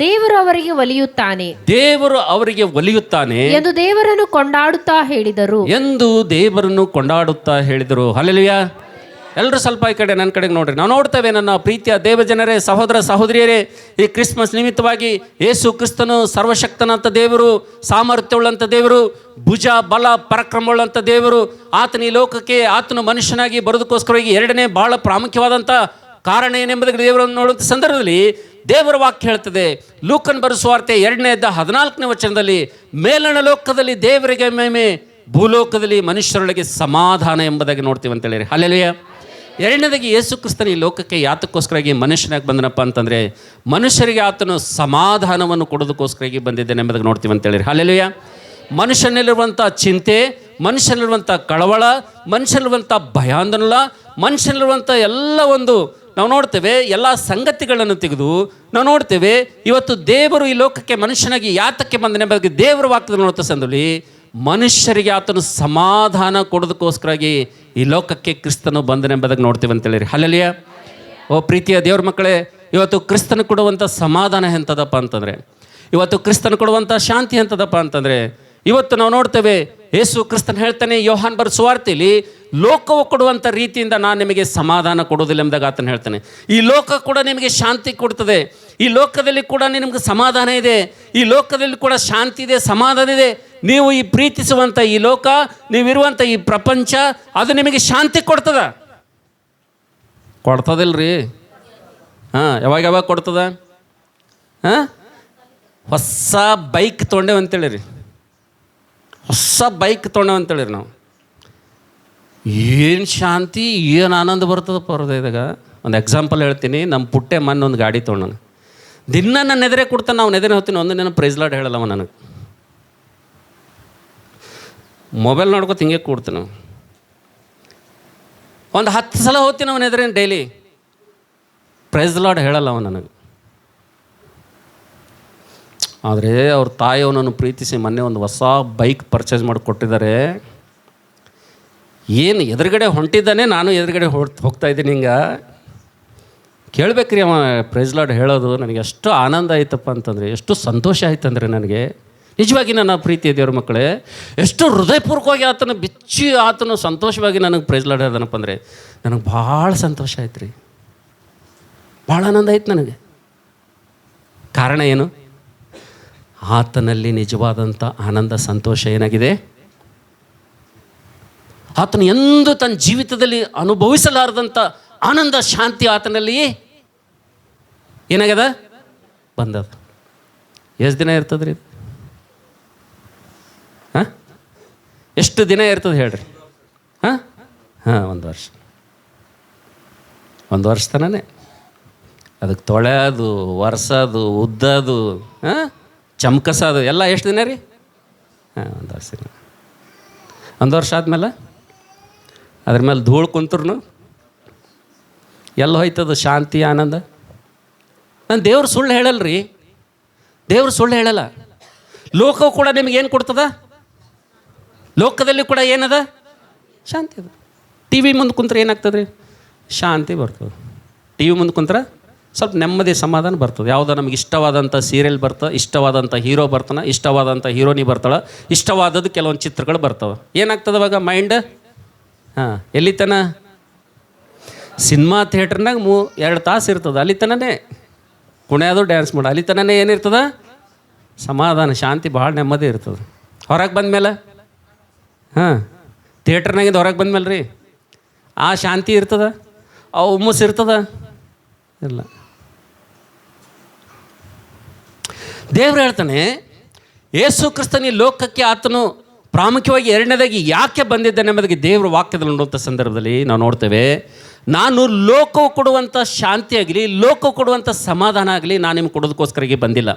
[SPEAKER 2] ದೇವರು ಅವರಿಗೆ ಒಲಿಯುತ್ತಾನೆ,
[SPEAKER 1] ದೇವರು ಅವರಿಗೆ ಒಲಿಯುತ್ತಾನೆ
[SPEAKER 2] ಎಂದು ದೇವರನ್ನು ಕೊಂಡಾಡುತ್ತಾ ಹೇಳಿದರು. ಹಲ್ಲೆಲೂಯಾ. ಎಲ್ಲರೂ ಸ್ವಲ್ಪ ಈ ಕಡೆ ನನ್ನ ಕಡೆಗೆ ನೋಡ್ರಿ. ನಾವು ನೋಡ್ತೇವೆ, ನನ್ನ ಪ್ರೀತಿಯ ದೇವಜನರೇ, ಸಹೋದರ ಸಹೋದರಿಯರೇ, ಈ ಕ್ರಿಸ್ಮಸ್ ನಿಮಿತ್ತವಾಗಿ ಯೇಸು ಕ್ರಿಸ್ತನು ಸರ್ವಶಕ್ತನಂಥ ದೇವರು, ಸಾಮರ್ಥ್ಯವುಳ್ಳಂಥ ದೇವರು, ಭುಜ ಬಲ ಪರಾಕ್ರಮವುಳ್ಳಂಥ ದೇವರು, ಆತನ ಈ ಲೋಕಕ್ಕೆ ಆತನು ಮನುಷ್ಯನಾಗಿ ಬರೋದಕ್ಕೋಸ್ಕರವಾಗಿ ಎರಡನೇ ಬಹಳ ಪ್ರಾಮುಖ್ಯವಾದಂಥ ಕಾರಣ ಏನೆಂಬುದಕ್ಕೆ ದೇವರನ್ನು ನೋಡುವಂಥ ಸಂದರ್ಭದಲ್ಲಿ ದೇವರ ವಾಕ್ಯ ಹೇಳ್ತದೆ. ಲೂಕನ್ ಬರೆದ ಸುವಾರ್ತೆ 2ನೇ ಅಧ್ಯಾಯ 14ನೇ ವಚನದಲ್ಲಿ ಮೇಲಣ ಲೋಕದಲ್ಲಿ ದೇವರಿಗೆ ಮಹಿಮೆ, ಭೂಲೋಕದಲ್ಲಿ ಮನುಷ್ಯರೊಳಗೆ ಸಮಾಧಾನ ಎಂಬುದಾಗಿ ನೋಡ್ತೀವಿ ಅಂತೇಳಿ. ಹಲ್ಲೆಲೂಯಾ. ಎರಡನೇದಾಗಿ ಯೇಸು ಕ್ರಿಸ್ತನ ಈ ಲೋಕಕ್ಕೆ ಯಾತಕ್ಕೋಸ್ಕರವಾಗಿ ಮನುಷ್ಯನಾಗಿ ಬಂದನಪ್ಪ ಅಂತಂದರೆ ಮನುಷ್ಯರಿಗೆ ಆತನು ಸಮಾಧಾನವನ್ನು ಕೊಡೋದಕ್ಕೋಸ್ಕರವಾಗಿ ಬಂದಿದ್ದೇನೆ ಎಂಬುದಾಗಿ ನೋಡ್ತೀವಿ ಅಂತೇಳಿ. ಹಲ್ಲೆಲೂಯಾ. ಮನುಷ್ಯನಲ್ಲಿರುವಂಥ ಚಿಂತೆ, ಮನುಷ್ಯನಲ್ಲಿರುವಂಥ ಕಳವಳ, ಮನುಷ್ಯನಲ್ಲಿರುವಂಥ ಭಯಾಂದೋಲನ, ಮನುಷ್ಯನಲ್ಲಿರುವಂಥ ಎಲ್ಲ ಒಂದು ನಾವು ನೋಡ್ತೇವೆ, ಎಲ್ಲ ಸಂಗತಿಗಳನ್ನು ತೆಗೆದು ನಾವು ನೋಡ್ತೇವೆ. ಇವತ್ತು ದೇವರು ಈ ಲೋಕಕ್ಕೆ ಮನುಷ್ಯನಾಗಿ ಯಾತಕ್ಕೆ ಬಂದನೆಂಬುದಾಗಿ ದೇವರ ವಾಕ್ಯದಲ್ಲಿ ನೋಡ್ತಾ ಸಂದರ್ಭದಲ್ಲಿ ಮನುಷ್ಯರಿಗೆ ಆತನು ಸಮಾಧಾನ ಕೊಡೋದಕ್ಕೋಸ್ಕರವಾಗಿ ಈ ಲೋಕಕ್ಕೆ ಕ್ರಿಸ್ತನು ಬಂದನೆಂಬುದಾಗಿ ನೋಡ್ತೀವಿ ಅಂತೇಳಿ. ಹಲ್ಲೆಲೂಯಾ. ಓ ಪ್ರೀತಿಯ ದೇವ್ರ ಮಕ್ಕಳೇ, ಇವತ್ತು ಕ್ರಿಸ್ತನು ಕೊಡುವಂಥ ಸಮಾಧಾನ ಎಂಥದಪ್ಪ ಅಂತಂದರೆ, ಇವತ್ತು ಕ್ರಿಸ್ತನು ಕೊಡುವಂಥ ಶಾಂತಿ ಎಂಥದಪ್ಪ ಅಂತಂದರೆ, ಇವತ್ತು ನಾವು ನೋಡ್ತೇವೆ ಯೇಸು ಕ್ರಿಸ್ತನ್ ಹೇಳ್ತಾನೆ ಯೋಹಾನ್ ಬರೆದ ಸುವಾರ್ತೆಯಲ್ಲಿ, ಲೋಕವು ಕೊಡುವಂಥ ರೀತಿಯಿಂದ ನಾನು ನಿಮಗೆ ಸಮಾಧಾನ ಕೊಡೋದಿಲ್ಲ ಎಂಬುದಾಗಿ ಆತನು ಹೇಳ್ತಾನೆ. ಈ ಲೋಕ ಕೂಡ ನಿಮಗೆ ಶಾಂತಿ ಕೊಡ್ತದೆ, ಈ ಲೋಕದಲ್ಲಿ ಕೂಡ ನಿಮಗೆ ಸಮಾಧಾನ ಇದೆ, ಈ ಲೋಕದಲ್ಲಿ ಕೂಡ ಶಾಂತಿ ಇದೆ, ಸಮಾಧಾನ ಇದೆ. ನೀವು ಈ ಪ್ರೀತಿಸುವಂಥ ಈ ಲೋಕ, ನೀವಿರುವಂಥ ಈ ಪ್ರಪಂಚ, ಅದು ನಿಮಗೆ ಶಾಂತಿ ಕೊಡ್ತದಿಲ್ರಿ? ಯಾವಾಗ ಕೊಡ್ತದ? ಹೊಸ ಬೈಕ್ ತೊಗೊಂಡೇವು ಅಂತೇಳಿರಿ, ಹೊಸ ಬೈಕ್ ತೊಗೊಂಡೇವು ಅಂತೇಳಿರಿ ನಾವು.
[SPEAKER 1] ಏನು ಶಾಂತಿ, ಏನು ಆನಂದ ಬರ್ತದಪ್ಪ ಹೃದಯದಾಗ. ಒಂದು ಎಕ್ಸಾಂಪಲ್ ಹೇಳ್ತೀನಿ. ನಮ್ಮ ಪುಟ್ಟೆ ಮೊನ್ನೆ ಒಂದು ಗಾಡಿ ತೊಗೊಂಡು ದಿನ ನನ್ನ ಎದುರೇ ಕೊಡ್ತಾನೆ, ನಾವು ಎದುರೇ ಹೋಗ್ತೀನಿ. ಒಂದು ದಿನ ಪ್ರೈಸ್ ಲಾರ್ಡ್ ಹೇಳಲ್ಲವ ನನಗೆ. ಮೊಬೈಲ್ ನೋಡ್ಕೊತ ಹಿಂಗೆ ಕೊಡ್ತೀನಿ ನಾವು. ಒಂದು 10 ಸಲ ಹೋಗ್ತೀನಿ ಅವನ ಎದುರೇ ಡೈಲಿ. ಪ್ರೈಸ್ ಲಾರ್ಡ್ ಹೇಳಲ್ಲ ಅವ ನನಗೆ. ಆದರೆ ಅವ್ರ ತಾಯಿ ಅವನನ್ನು ಪ್ರೀತಿಸಿ ಮೊನ್ನೆ ಒಂದು ಹೊಸ ಬೈಕ್ ಪರ್ಚೇಸ್ ಮಾಡಿ ಕೊಟ್ಟಿದ್ದಾರೆ. ಏನು ಎದುರುಗಡೆ ಹೊಂಟಿದ್ದಾನೆ, ನಾನು ಎದುರುಗಡೆ ಹೋಗ್ತಾ ಇದ್ದೀನಿ. ಹಿಂಗೆ ಕೇಳಬೇಕ್ರಿ ಅವ ಪ್ರೈಸ್ ಲಾರ್ಡ್ ಹೇಳೋದು. ನನಗೆ ಎಷ್ಟು ಆನಂದ ಆಯ್ತಪ್ಪ ಅಂತಂದರೆ, ಎಷ್ಟು ಸಂತೋಷ ಆಯ್ತಂದರೆ ನನಗೆ ನಿಜವಾಗಿ ನನ್ನ ಪ್ರೀತಿಯ ದೇವ್ರ ಮಕ್ಕಳೇ, ಎಷ್ಟು ಹೃದಯಪೂರ್ವಕವಾಗಿ ಆತನ ಬಿಚ್ಚಿ ಆತನು ಸಂತೋಷವಾಗಿ ನನಗೆ ಪ್ರೈಸ್ ಲಾರ್ಡ್ ಹೇಳ್ದನಪ್ಪ ಅಂದರೆ ನನಗೆ ಭಾಳ ಸಂತೋಷ ಆಯ್ತು ರೀ, ಭಾಳ ಆನಂದ ಆಯ್ತು ನನಗೆ. ಕಾರಣ ಏನು? ಆತನಲ್ಲಿ ನಿಜವಾದಂಥ ಆನಂದ ಸಂತೋಷ ಏನಾಗಿದೆ, ಆತನು ಎಂದು ತನ್ನ ಜೀವಿತದಲ್ಲಿ ಅನುಭವಿಸಲಾರದಂಥ ಆನಂದ ಶಾಂತಿ ಆತನಲ್ಲಿ ಏನಾಗ್ಯದ, ಬಂದದ. ಎಷ್ಟು ದಿನ ಇರ್ತದೆ ರೀ? ಹಾಂ, ಎಷ್ಟು ದಿನ ಇರ್ತದೆ ಹೇಳ್ರಿ? ಹಾಂ ಹಾಂ, 1 ವರ್ಷ. 1 ವರ್ಷ ತನನೇ ಅದಕ್ಕೆ ತೊಳೆಯೋದು, ಒರೆಸೋದು, ಉದ್ದೋದು, ಹಾಂ, ಚಮಕಸೋದು ಎಲ್ಲ ಎಷ್ಟು ದಿನ ರೀ? ಹಾಂ, 1 ವರ್ಷ. 1 ವರ್ಷ ಆದಮೇಲೆ ಅದ್ರ ಮೇಲೆ ಧೂಳು ಕುಂತ್ರು ಎಲ್ಲ ಹೋಯ್ತದ ಶಾಂತಿ ಆನಂದ. ನಾನು ದೇವ್ರು ಸುಳ್ಳು ಹೇಳಲ್ರಿ, ದೇವ್ರು ಸುಳ್ಳು ಹೇಳಲ್ಲ. ಲೋಕವು ಕೂಡ ನಿಮ್ಗೆ ಏನು ಕೊಡ್ತದ? ಲೋಕದಲ್ಲಿ ಕೂಡ ಏನದ? ಶಾಂತಿ ಅದ. ಟಿ ವಿ ಮುಂದೆ ಕುಂತ್ರೆ ಏನಾಗ್ತದೆ ರೀ? ಶಾಂತಿ ಬರ್ತದೆ. ಟಿ ವಿ ಮುಂದೆ ಕುಂತ್ರೆ ಸ್ವಲ್ಪ ನೆಮ್ಮದಿ ಸಮಾಧಾನ ಬರ್ತದೆ. ಯಾವುದೋ ನಮ್ಗೆ ಇಷ್ಟವಾದಂಥ ಸೀರಿಯಲ್ ಬರ್ತದೆ, ಇಷ್ಟವಾದಂಥ ಹೀರೋ ಬರ್ತಾನೆ, ಇಷ್ಟವಾದಂಥ ಹೀರೋನಿ ಬರ್ತಾಳೆ, ಇಷ್ಟವಾದದ್ದು ಕೆಲವೊಂದು ಚಿತ್ರಗಳು ಬರ್ತವೆ. ಏನಾಗ್ತದೆ ಅವಾಗ ಮೈಂಡ್? ಹಾಂ, ಎಲ್ಲಿ ತನ? ಸಿನಿಮಾ ಥಿಯೇಟ್ರ್ನಾಗ 2 ತಾಸು ಇರ್ತದೆ, ಅಲ್ಲಿ ತನನೇ ಕುಣಿಯೋದು, ಡ್ಯಾನ್ಸ್ ಮಾಡೋದು, ಅಲ್ಲಿ ತನನೇ ಏನಿರ್ತದೆ? ಸಮಾಧಾನ, ಶಾಂತಿ, ಭಾಳ ನೆಮ್ಮದಿ ಇರ್ತದೆ. ಹೊರಗೆ ಬಂದಮೇಲೆ, ಹಾಂ, ಥಿಯೇಟ್ರ್ನಾಗಿಂದ ಹೊರಗೆ ಬಂದಮೇಲೆ ರೀ ಆ ಶಾಂತಿ ಇರ್ತದ, ಆ ಹುಮ್ಮಸ್ಸು ಇರ್ತದ? ಇಲ್ಲ. ದೇವ್ರು ಹೇಳ್ತಾನೆ, ಯೇಸು ಕ್ರಿಸ್ತನ ಈ ಲೋಕಕ್ಕೆ ಆತನು ಪ್ರಾಮುಖ್ಯವಾಗಿ 2ನೇದಾಗಿ ಯಾಕೆ ಬಂದಿದ್ದಾನೆ ಎಂಬುದಾಗಿ ದೇವರ ವಾಕ್ಯದಲ್ಲಿ ನೋಡುವಂಥ ಸಂದರ್ಭದಲ್ಲಿ ನಾವು ನೋಡ್ತೇವೆ. ನಾನು ಲೋಕವು ಕೊಡುವಂಥ ಶಾಂತಿ ಆಗಲಿ, ಲೋಕವು ಕೊಡುವಂಥ ಸಮಾಧಾನ ಆಗಲಿ ನಾನು ನಿಮ್ಗೆ ಕೊಡೋದಕ್ಕೋಸ್ಕರಗೆ ಬಂದಿಲ್ಲ.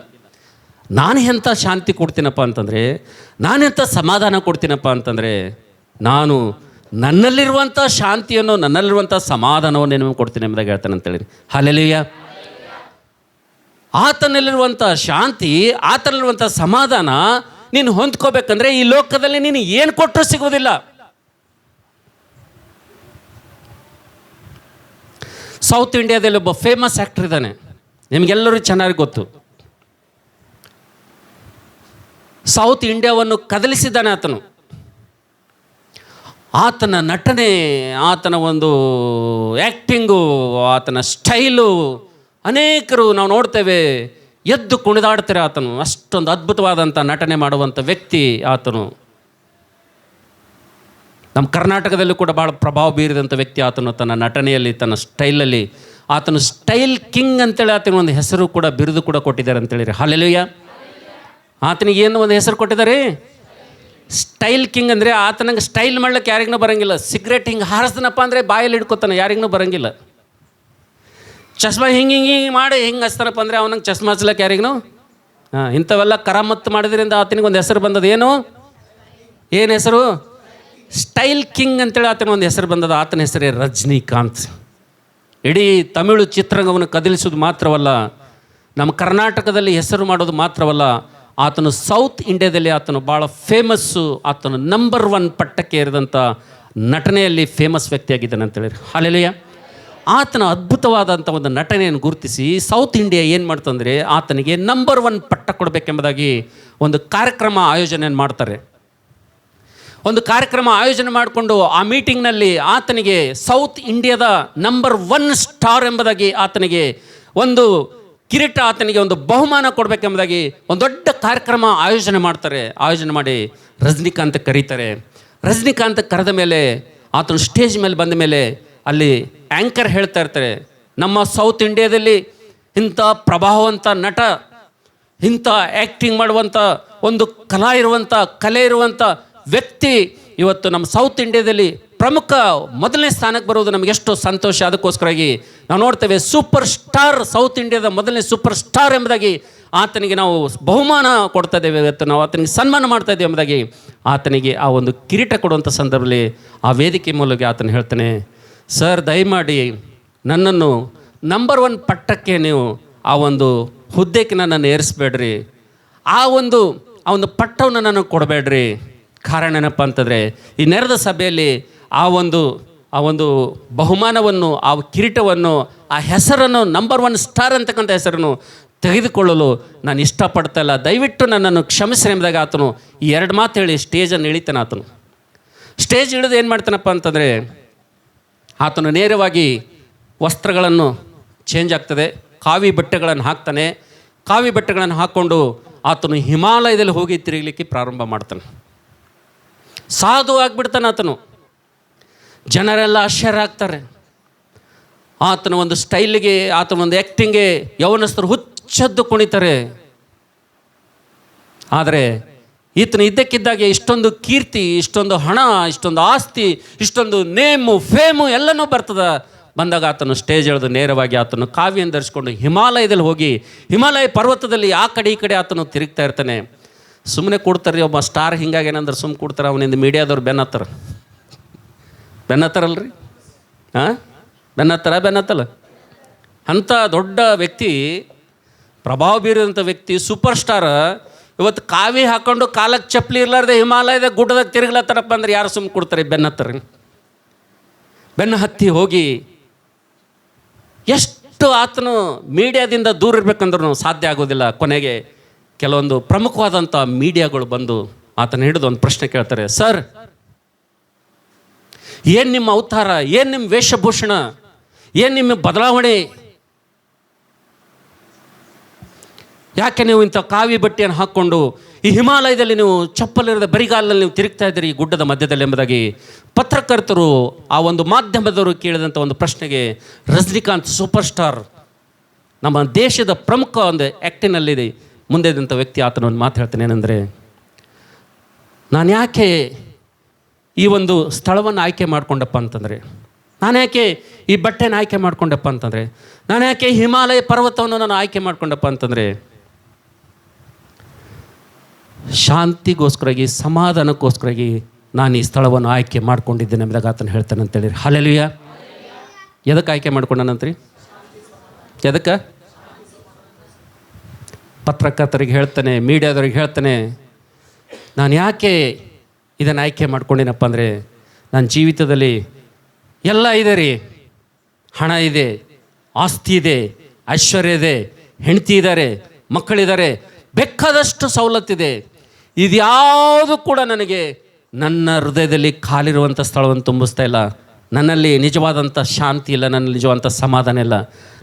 [SPEAKER 1] ನಾನು ಎಂಥ ಶಾಂತಿ ಕೊಡ್ತೀನಪ್ಪ ಅಂತಂದರೆ, ನಾನೆಂಥ ಸಮಾಧಾನ ಕೊಡ್ತೀನಪ್ಪ ಅಂತಂದರೆ, ನಾನು ನನ್ನಲ್ಲಿರುವಂಥ ಶಾಂತಿಯನ್ನು, ನನ್ನಲ್ಲಿರುವಂಥ ಸಮಾಧಾನವನ್ನು ನಿಮಗೆ ಕೊಡ್ತೀನಿ ಎಂಬುದಾಗಿ ಹೇಳ್ತಾನೆ ಅಂತೇಳಿ. ಹಲ್ಲೆಲೂಯಾ. ಆತನಲ್ಲಿರುವಂಥ ಶಾಂತಿ, ಆತನಲ್ಲಿರುವಂಥ ಸಮಾಧಾನ ನೀನು ಹೊಂದ್ಕೋಬೇಕಂದ್ರೆ ಈ ಲೋಕದಲ್ಲಿ ನೀನು ಏನು ಕೊಟ್ಟರೂ ಸಿಗೋದಿಲ್ಲ. ಸೌತ್ ಇಂಡಿಯಾದಲ್ಲಿ ಒಬ್ಬ ಫೇಮಸ್ ಆ್ಯಕ್ಟರ್ ಇದ್ದಾನೆ, ನಿಮಗೆಲ್ಲರೂ ಚೆನ್ನಾಗಿ ಗೊತ್ತು. ಸೌತ್ ಇಂಡಿಯಾವನ್ನು ಕದಲಿಸಿದ್ದಾನೆ ಆತನು. ಆತನ ನಟನೆ, ಆತನ ಒಂದು ಆ್ಯಕ್ಟಿಂಗು, ಆತನ ಸ್ಟೈಲು ಅನೇಕರು ನಾವು ನೋಡ್ತೇವೆ ಎದ್ದು ಕುಣಿದಾಡ್ತಾರೆ. ಆತನು ಅಷ್ಟೊಂದು ಅದ್ಭುತವಾದಂಥ ನಟನೆ ಮಾಡುವಂಥ ವ್ಯಕ್ತಿ ಆತನು. ನಮ್ಮ ಕರ್ನಾಟಕದಲ್ಲೂ ಕೂಡ ಭಾಳ ಪ್ರಭಾವ ಬೀರಿದಂಥ ವ್ಯಕ್ತಿ ಆತನು. ತನ್ನ ನಟನೆಯಲ್ಲಿ, ತನ್ನ ಸ್ಟೈಲಲ್ಲಿ ಆತನು ಸ್ಟೈಲ್ ಕಿಂಗ್ ಅಂತೇಳಿ ಆತನ ಒಂದು ಹೆಸರು ಕೂಡ, ಬಿರುದು ಕೂಡ ಕೊಟ್ಟಿದ್ದಾರೆ ಅಂತೇಳಿ. ಹಲ್ಲೆಲೂಯಾ. ಆತನಿಗೆ ಏನು ಒಂದು ಹೆಸರು ಕೊಟ್ಟಿದ್ದಾರೆ? Style king. ಅಂದರೆ ಆತನಂಗೆ ಸ್ಟೈಲ್ ಮಾಡ್ಲಿಕ್ಕೆ ಯಾರಿಗೂ ಬರೋಂಗಿಲ್ಲ. ಸಿಗರೇಟ್ ಹಿಂಗೆ ಹಾರಿಸ್ದನಪ್ಪ ಅಂದರೆ ಬಾಯಲ್ಲಿ ಹಿಡ್ಕೊತಾನೆ, ಯಾರಿಗೂ ಬರೋಂಗಿಲ್ಲ. ಚಶ್ಮಾ ಹಿಂಗೆ ಹಿಂಗೆ ಹಿಂಗೆ ಮಾಡಿ ಹಿಂಗೆ ಹಚ್ತಾನಪ್ಪ ಅಂದರೆ ಅವನಂಗೆ ಚಶ್ಮಾ ಹಚ್ಲಕ್ಕೆ ಯಾರಿಗೂ. ಹಾಂ, ಇಂಥವೆಲ್ಲ ಕರಾಮತ್ತು ಮಾಡೋದ್ರಿಂದ ಆತನಿಗೆ ಒಂದು ಹೆಸರು ಬಂದದ. ಏನು ಹೆಸರು? ಸ್ಟೈಲ್ ಕಿಂಗ್ ಅಂತೇಳಿ ಆತನ ಒಂದು ಹೆಸರು ಬಂದದ. ಆತನ ಹೆಸರೇ ರಜನಿಕಾಂತ್. ಇಡೀ ತಮಿಳು ಚಿತ್ರರಂಗವನ್ನು ಕದಲಿಸೋದು ಮಾತ್ರವಲ್ಲ, ನಮ್ಮ ಕರ್ನಾಟಕದಲ್ಲಿ ಹೆಸರು ಮಾಡೋದು ಮಾತ್ರವಲ್ಲ, ಆತನು ಸೌತ್ ಇಂಡಿಯಾದಲ್ಲಿ ಆತನು ಭಾಳ ಫೇಮಸ್ಸು. ಆತನು ನಂಬರ್ 1 ಪಟ್ಟಕ್ಕೆ ಏರಿದಂಥ ನಟನೆಯಲ್ಲಿ ಫೇಮಸ್ ವ್ಯಕ್ತಿಯಾಗಿದ್ದಾನೆ ಅಂತೇಳಿ. ಹಲ್ಲೆಲೂಯಾ. ಆತನ ಅದ್ಭುತವಾದಂಥ ಒಂದು ನಟನೆಯನ್ನು ಗುರುತಿಸಿ ಸೌತ್ ಇಂಡಿಯಾ ಏನು ಮಾಡ್ತಂದರೆ ಆತನಿಗೆ ನಂಬರ್ 1 ಪಟ್ಟ ಕೊಡಬೇಕೆಂಬುದಾಗಿ ಒಂದು ಕಾರ್ಯಕ್ರಮ ಆಯೋಜನೆಯನ್ನು ಮಾಡ್ತಾರೆ. ಒಂದು ಕಾರ್ಯಕ್ರಮ ಆಯೋಜನೆ ಮಾಡಿಕೊಂಡು ಆ ಮೀಟಿಂಗ್ನಲ್ಲಿ ಆತನಿಗೆ ಸೌತ್ ಇಂಡಿಯಾದ ನಂಬರ್ 1 ಸ್ಟಾರ್ ಎಂಬುದಾಗಿ ಆತನಿಗೆ ಒಂದು ಕಿರೀಟ, ಆತನಿಗೆ ಒಂದು ಬಹುಮಾನ ಕೊಡಬೇಕೆಂಬುದಾಗಿ ಒಂದು ದೊಡ್ಡ ಕಾರ್ಯಕ್ರಮ ಆಯೋಜನೆ ಮಾಡ್ತಾರೆ. ಆಯೋಜನೆ ಮಾಡಿ ರಜನಿಕಾಂತ್ ಕರೀತಾರೆ. ರಜನಿಕಾಂತ್ ಕರೆದ ಮೇಲೆ ಆತನು ಸ್ಟೇಜ್ ಮೇಲೆ ಬಂದ ಮೇಲೆ ಅಲ್ಲಿ ಆ್ಯಂಕರ್ ಹೇಳ್ತಾ ಇರ್ತಾರೆ, ನಮ್ಮ ಸೌತ್ ಇಂಡಿಯಾದಲ್ಲಿ ಇಂಥ ಪ್ರಭಾವವಂತ ನಟ, ಇಂಥ ಆ್ಯಕ್ಟಿಂಗ್ ಮಾಡುವಂಥ ಒಂದು ಕಲೆ ಇರುವಂಥ ವ್ಯಕ್ತಿ ಇವತ್ತು ನಮ್ಮ ಸೌತ್ ಇಂಡಿಯಾದಲ್ಲಿ ಪ್ರಮುಖ ಮೊದಲನೇ ಸ್ಥಾನಕ್ಕೆ ಬರೋದು ನಮಗೆ ಎಷ್ಟು ಸಂತೋಷ. ಅದಕ್ಕೋಸ್ಕರವಾಗಿ ನಾವು ನೋಡ್ತೇವೆ ಸೂಪರ್ ಸ್ಟಾರ್, ಸೌತ್ ಇಂಡಿಯಾದ ಮೊದಲನೇ ಸೂಪರ್ ಸ್ಟಾರ್ ಎಂಬುದಾಗಿ ಆತನಿಗೆ ನಾವು ಬಹುಮಾನ ಕೊಡ್ತಾ ಇದ್ದೇವೆ. ಇವತ್ತು ನಾವು ಆತನಿಗೆ ಸನ್ಮಾನ ಮಾಡ್ತಾ ಇದ್ದೇವೆ ಎಂಬುದಾಗಿ ಆತನಿಗೆ ಆ ಒಂದು ಕಿರೀಟ ಕೊಡುವಂಥ ಸಂದರ್ಭದಲ್ಲಿ ಆ ವೇದಿಕೆ ಮೂಲಕ ಆತನು ಹೇಳ್ತಾನೆ, ಸರ್ ದಯಮಾಡಿ ನನ್ನನ್ನು ನಂಬರ್ 1 ಪಟ್ಟಕ್ಕೆ ನೀವು ಆ ಒಂದು ಹುದ್ದೆಗೆ ನನ್ನನ್ನು ಏರಿಸ್ಬೇಡ್ರಿ, ಆ ಒಂದು ಪಟ್ಟವನ್ನು ನನಗೆ ಕೊಡಬೇಡ್ರಿ. ಕಾರಣ ಏನಪ್ಪ ಅಂತಂದರೆ ಈ ನೆರೆದ ಸಭೆಯಲ್ಲಿ ಆ ಒಂದು ಬಹುಮಾನವನ್ನು, ಆ ಕಿರೀಟವನ್ನು, ಆ ಹೆಸರನ್ನು, ನಂಬರ್ 1 ಸ್ಟಾರ್ ಅಂತಕ್ಕಂಥ ಹೆಸರನ್ನು ತೆಗೆದುಕೊಳ್ಳಲು ನಾನು ಇಷ್ಟಪಡ್ತಾ ಇಲ್ಲ, ದಯವಿಟ್ಟು ನನ್ನನ್ನು ಕ್ಷಮಿಸ್ರಿ ಎಂಬುದಾಗಿ ಆತನು ಈ 2 ಮಾತು ಹೇಳಿ ಸ್ಟೇಜನ್ನು ಇಳಿತಾನೆ. ಆತನು ಸ್ಟೇಜ್ ಇಳಿದು ಏನು ಮಾಡ್ತಾನಪ್ಪ ಅಂತಂದರೆ ಆತನು ನೇರವಾಗಿ ವಸ್ತ್ರಗಳನ್ನು ಚೇಂಜ್ ಆಗ್ತದೆ, ಕಾವಿ ಬಟ್ಟೆಗಳನ್ನು ಹಾಕ್ತಾನೆ. ಕಾವಿ ಬಟ್ಟೆಗಳನ್ನು ಹಾಕ್ಕೊಂಡು ಆತನು ಹಿಮಾಲಯದಲ್ಲಿ ಹೋಗಿ ತಿರುಗಲಿಕ್ಕೆ ಪ್ರಾರಂಭ ಮಾಡ್ತಾನೆ. ಸಾಧು ಆಗಿಬಿಡ್ತಾನೆ ಆತನು. ಜನರೆಲ್ಲ ಆಶ್ಚರ್ಯ ಆಗ್ತಾರೆ. ಆತನ ಒಂದು ಸ್ಟೈಲಿಗೆ, ಆತನ ಒಂದು ಆ್ಯಕ್ಟಿಂಗ್ಗೆ ಯೌವನಸ್ಥರು ಹುಚ್ಚದ್ದು ಕುಣಿತಾರೆ. ಆದರೆ ಈತನ ಇದ್ದಕ್ಕಿದ್ದಾಗೆ ಇಷ್ಟೊಂದು ಕೀರ್ತಿ, ಇಷ್ಟೊಂದು ಹಣ, ಇಷ್ಟೊಂದು ಆಸ್ತಿ, ಇಷ್ಟೊಂದು ನೇಮು ಫೇಮು ಎಲ್ಲನೂ ಬಂದಾಗ ಆತನು ಸ್ಟೇಜ್ ಎಳೆದು ನೇರವಾಗಿ ಆತನು ಕಾವಿಯನ್ನು ಧರಿಸ್ಕೊಂಡು ಹಿಮಾಲಯದಲ್ಲಿ ಹೋಗಿ ಹಿಮಾಲಯ ಪರ್ವತದಲ್ಲಿ ಆ ಕಡೆ ಈ ಕಡೆ ಆತನು ತಿರುಗ್ತಾ ಇರ್ತಾನೆ. ಸುಮ್ಮನೆ ಕೊಡ್ತಾರೆ, ಒಬ್ಬ ಸ್ಟಾರ್ ಹಿಂಗಾಗಿ ಏನಂದ್ರೆ ಸುಮ್ಮನೆ ಕೊಡ್ತಾರೆ, ಅವನಿಂದ ಮೀಡಿಯಾದವ್ರು ಬೆನ್ನತ್ತಾರಲ್ರಿ, ಬೆನ್ನತ್ತಲ್ಲ. ಅಂಥ ದೊಡ್ಡ ವ್ಯಕ್ತಿ, ಪ್ರಭಾವ ಬೀರಿದಂಥ ವ್ಯಕ್ತಿ, ಸೂಪರ್ ಸ್ಟಾರ್ ಇವತ್ತು ಕಾವಿ ಹಾಕ್ಕೊಂಡು ಕಾಲಕ್ಕೆ ಚಪ್ಪಲಿ ಇರಲಾರ್ದೆ ಹಿಮಾಲಯದ ಗುಡ್ಡದಾಗ ತಿರುಗ್ಲತ್ತಾರಪ್ಪ ಅಂದ್ರೆ ಯಾರು ಸುಮ್ಮನೆ ಕೊಡ್ತಾರೆ? ಬೆನ್ನು ಹತ್ತಿ ಹೋಗಿ ಎಷ್ಟು ಆತನು ಮೀಡಿಯಾದಿಂದ ದೂರ ಇರಬೇಕಂದ್ರೂ ಸಾಧ್ಯ ಆಗೋದಿಲ್ಲ. ಕೊನೆಗೆ ಕೆಲವೊಂದು ಪ್ರಮುಖವಾದಂಥ ಮೀಡಿಯಾಗಳು ಬಂದು ಆತನ ಹಿಡಿದು ಒಂದು ಪ್ರಶ್ನೆ ಕೇಳ್ತಾರೆ, ಸರ್ ಏನು ನಿಮ್ಮ ಅವತಾರ, ಏನು ನಿಮ್ಮ ವೇಷಭೂಷಣ, ಏನು ನಿಮ್ಮ ಬದಲಾವಣೆ, ಯಾಕೆ ನೀವು ಇಂಥ ಕಾವಿ ಬಟ್ಟೆಯನ್ನು ಹಾಕ್ಕೊಂಡು ಈ ಹಿಮಾಲಯದಲ್ಲಿ ನೀವು ಚಪ್ಪಲಿರದ ಬರಿಗಾಲಲ್ಲಿ ನೀವು ತಿರುಗ್ತಾ ಇದ್ದೀರಿ ಈ ಗುಡ್ಡದ ಮಧ್ಯದಲ್ಲಿ ಎಂಬುದಾಗಿ ಪತ್ರಕರ್ತರು, ಆ ಒಂದು ಮಾಧ್ಯಮದವರು ಕೇಳಿದಂಥ ಒಂದು ಪ್ರಶ್ನೆಗೆ ರಜನಿಕಾಂತ್ ಸೂಪರ್ ಸ್ಟಾರ್, ನಮ್ಮ ದೇಶದ ಪ್ರಮುಖ ಒಂದು ಆ್ಯಕ್ಟಿನಲ್ಲಿದೆ ಮುಂದೆ ಇದ್ದಂಥ ವ್ಯಕ್ತಿ ಆತನ ಒಂದು ಮಾತು ಹೇಳ್ತಾನೆ, ಏನಂದರೆ ನಾನು ಯಾಕೆ ಈ ಒಂದು ಸ್ಥಳವನ್ನು ಆಯ್ಕೆ ಮಾಡಿಕೊಂಡಪ್ಪ ಅಂತಂದರೆ, ನಾನು ಯಾಕೆ ಈ ಬಟ್ಟೆನ ಆಯ್ಕೆ ಮಾಡಿಕೊಂಡಪ್ಪ ಅಂತಂದರೆ, ನಾನು ಯಾಕೆ ಹಿಮಾಲಯ ಪರ್ವತವನ್ನು ನಾನು ಆಯ್ಕೆ ಮಾಡಿಕೊಂಡಪ್ಪ ಅಂತಂದರೆ, ಶಾಂತಿಗೋಸ್ಕರಾಗಿ, ಸಮಾಧಾನಕ್ಕೋಸ್ಕರಾಗಿ ನಾನು ಈ ಸ್ಥಳವನ್ನು ಆಯ್ಕೆ ಮಾಡ್ಕೊಂಡಿದ್ದೇನೆ ಎಂಬುದಾಗ ಆತನು ಹೇಳ್ತಾನೆ ಅಂತೇಳಿ. ಹಲ್ಲೆಲೂಯಾ. ಎದಕ್ಕೆ ಆಯ್ಕೆ ಮಾಡ್ಕೊಂಡನಂತ್ರಿ? ಎದಕ್ಕೆ? ಪತ್ರಕರ್ತರಿಗೆ ಹೇಳ್ತಾನೆ, ಮೀಡಿಯಾದವ್ರಿಗೆ ಹೇಳ್ತಾನೆ, ನಾನು ಯಾಕೆ ಇದನ್ನು ಆಯ್ಕೆ ಮಾಡ್ಕೊಂಡಿನಪ್ಪ ಅಂದರೆ, ನನ್ನ ಜೀವಿತದಲ್ಲಿ ಎಲ್ಲ ಇದೆ ರೀ, ಹಣ ಇದೆ, ಆಸ್ತಿ ಇದೆ, ಐಶ್ವರ್ಯ ಇದೆ, ಹೆಂಡತಿ ಇದ್ದಾರೆ, ಮಕ್ಕಳಿದ್ದಾರೆ, ಬೇಕಾದಷ್ಟು ಸವಲತ್ತಿದೆ. ಇದ್ಯಾವುದು ಕೂಡ ನನಗೆ ನನ್ನ ಹೃದಯದಲ್ಲಿ ಖಾಲಿರುವಂಥ ಸ್ಥಳವನ್ನು ತುಂಬಿಸ್ತಾ ಇಲ್ಲ. ನನ್ನಲ್ಲಿ ನಿಜವಾದಂಥ ಶಾಂತಿ ಇಲ್ಲ, ನನ್ನಲ್ಲಿ ನಿಜವಾದಂಥ ಸಮಾಧಾನ ಇಲ್ಲ.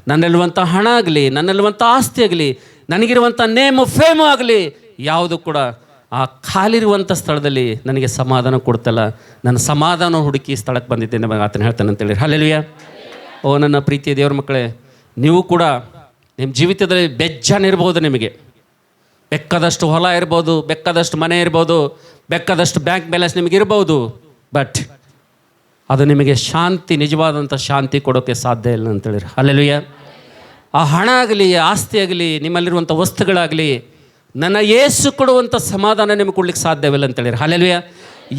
[SPEAKER 1] ನನ್ನಲ್ಲಿರುವಂಥ ಹಣ ಆಗಲಿ, ನನ್ನಲ್ಲಿರುವಂಥ ಆಸ್ತಿ ಆಗಲಿ, ನನಗಿರುವಂಥ ನೇಮು ಫೇಮು ಆಗಲಿ, ಯಾವುದು ಕೂಡ ಆ ಖಾಲಿರುವಂಥ ಸ್ಥಳದಲ್ಲಿ ನನಗೆ ಸಮಾಧಾನ ಕೊಡ್ತಲ್ಲ. ನನ್ನ ಸಮಾಧಾನ ಹುಡುಕಿ ಸ್ಥಳಕ್ಕೆ ಬಂದಿದ್ದೇನೆ ಆತನ ಹೇಳ್ತಾನೆ ಅಂತೇಳಿ. ಹಲ್ಲೆಲೂಯಾ. ಓ ನನ್ನ ಪ್ರೀತಿಯ ದೇವ್ರ ಮಕ್ಕಳೇ, ನೀವು ಕೂಡ ನಿಮ್ಮ ಜೀವಿತದಲ್ಲಿ ಬೆಜ್ಜಾನ ಇರ್ಬೋದು, ನಿಮಗೆ ಬೇಕಾದಷ್ಟು ಹೊಲ ಇರ್ಬೋದು, ಬೇಕಾದಷ್ಟು ಮನೆ ಇರ್ಬೋದು, ಬೇಕಾದಷ್ಟು ಬ್ಯಾಂಕ್ ಬ್ಯಾಲೆನ್ಸ್ ನಿಮಗೆ ಇರ್ಬೋದು, ಬಟ್ ಅದು ನಿಮಗೆ ಶಾಂತಿ, ನಿಜವಾದಂಥ ಶಾಂತಿ ಕೊಡೋಕ್ಕೆ ಸಾಧ್ಯ ಇಲ್ಲ ಅಂತೇಳಿ. ಹಲ್ಲೆಲೂಯಾ. ಆ ಹಣ ಆಗಲಿ, ಆಸ್ತಿ ಆಗಲಿ, ನಿಮ್ಮಲ್ಲಿರುವಂಥ ವಸ್ತುಗಳಾಗಲಿ, ನನ್ನ ಯೇಸು ಕೊಡುವಂಥ ಸಮಾಧಾನ ನಿಮಗೆ ಕೊಡ್ಲಿಕ್ಕೆ ಸಾಧ್ಯವಿಲ್ಲ ಅಂತೇಳಿ. ಹಲ್ಲೆಲೂಯಾ.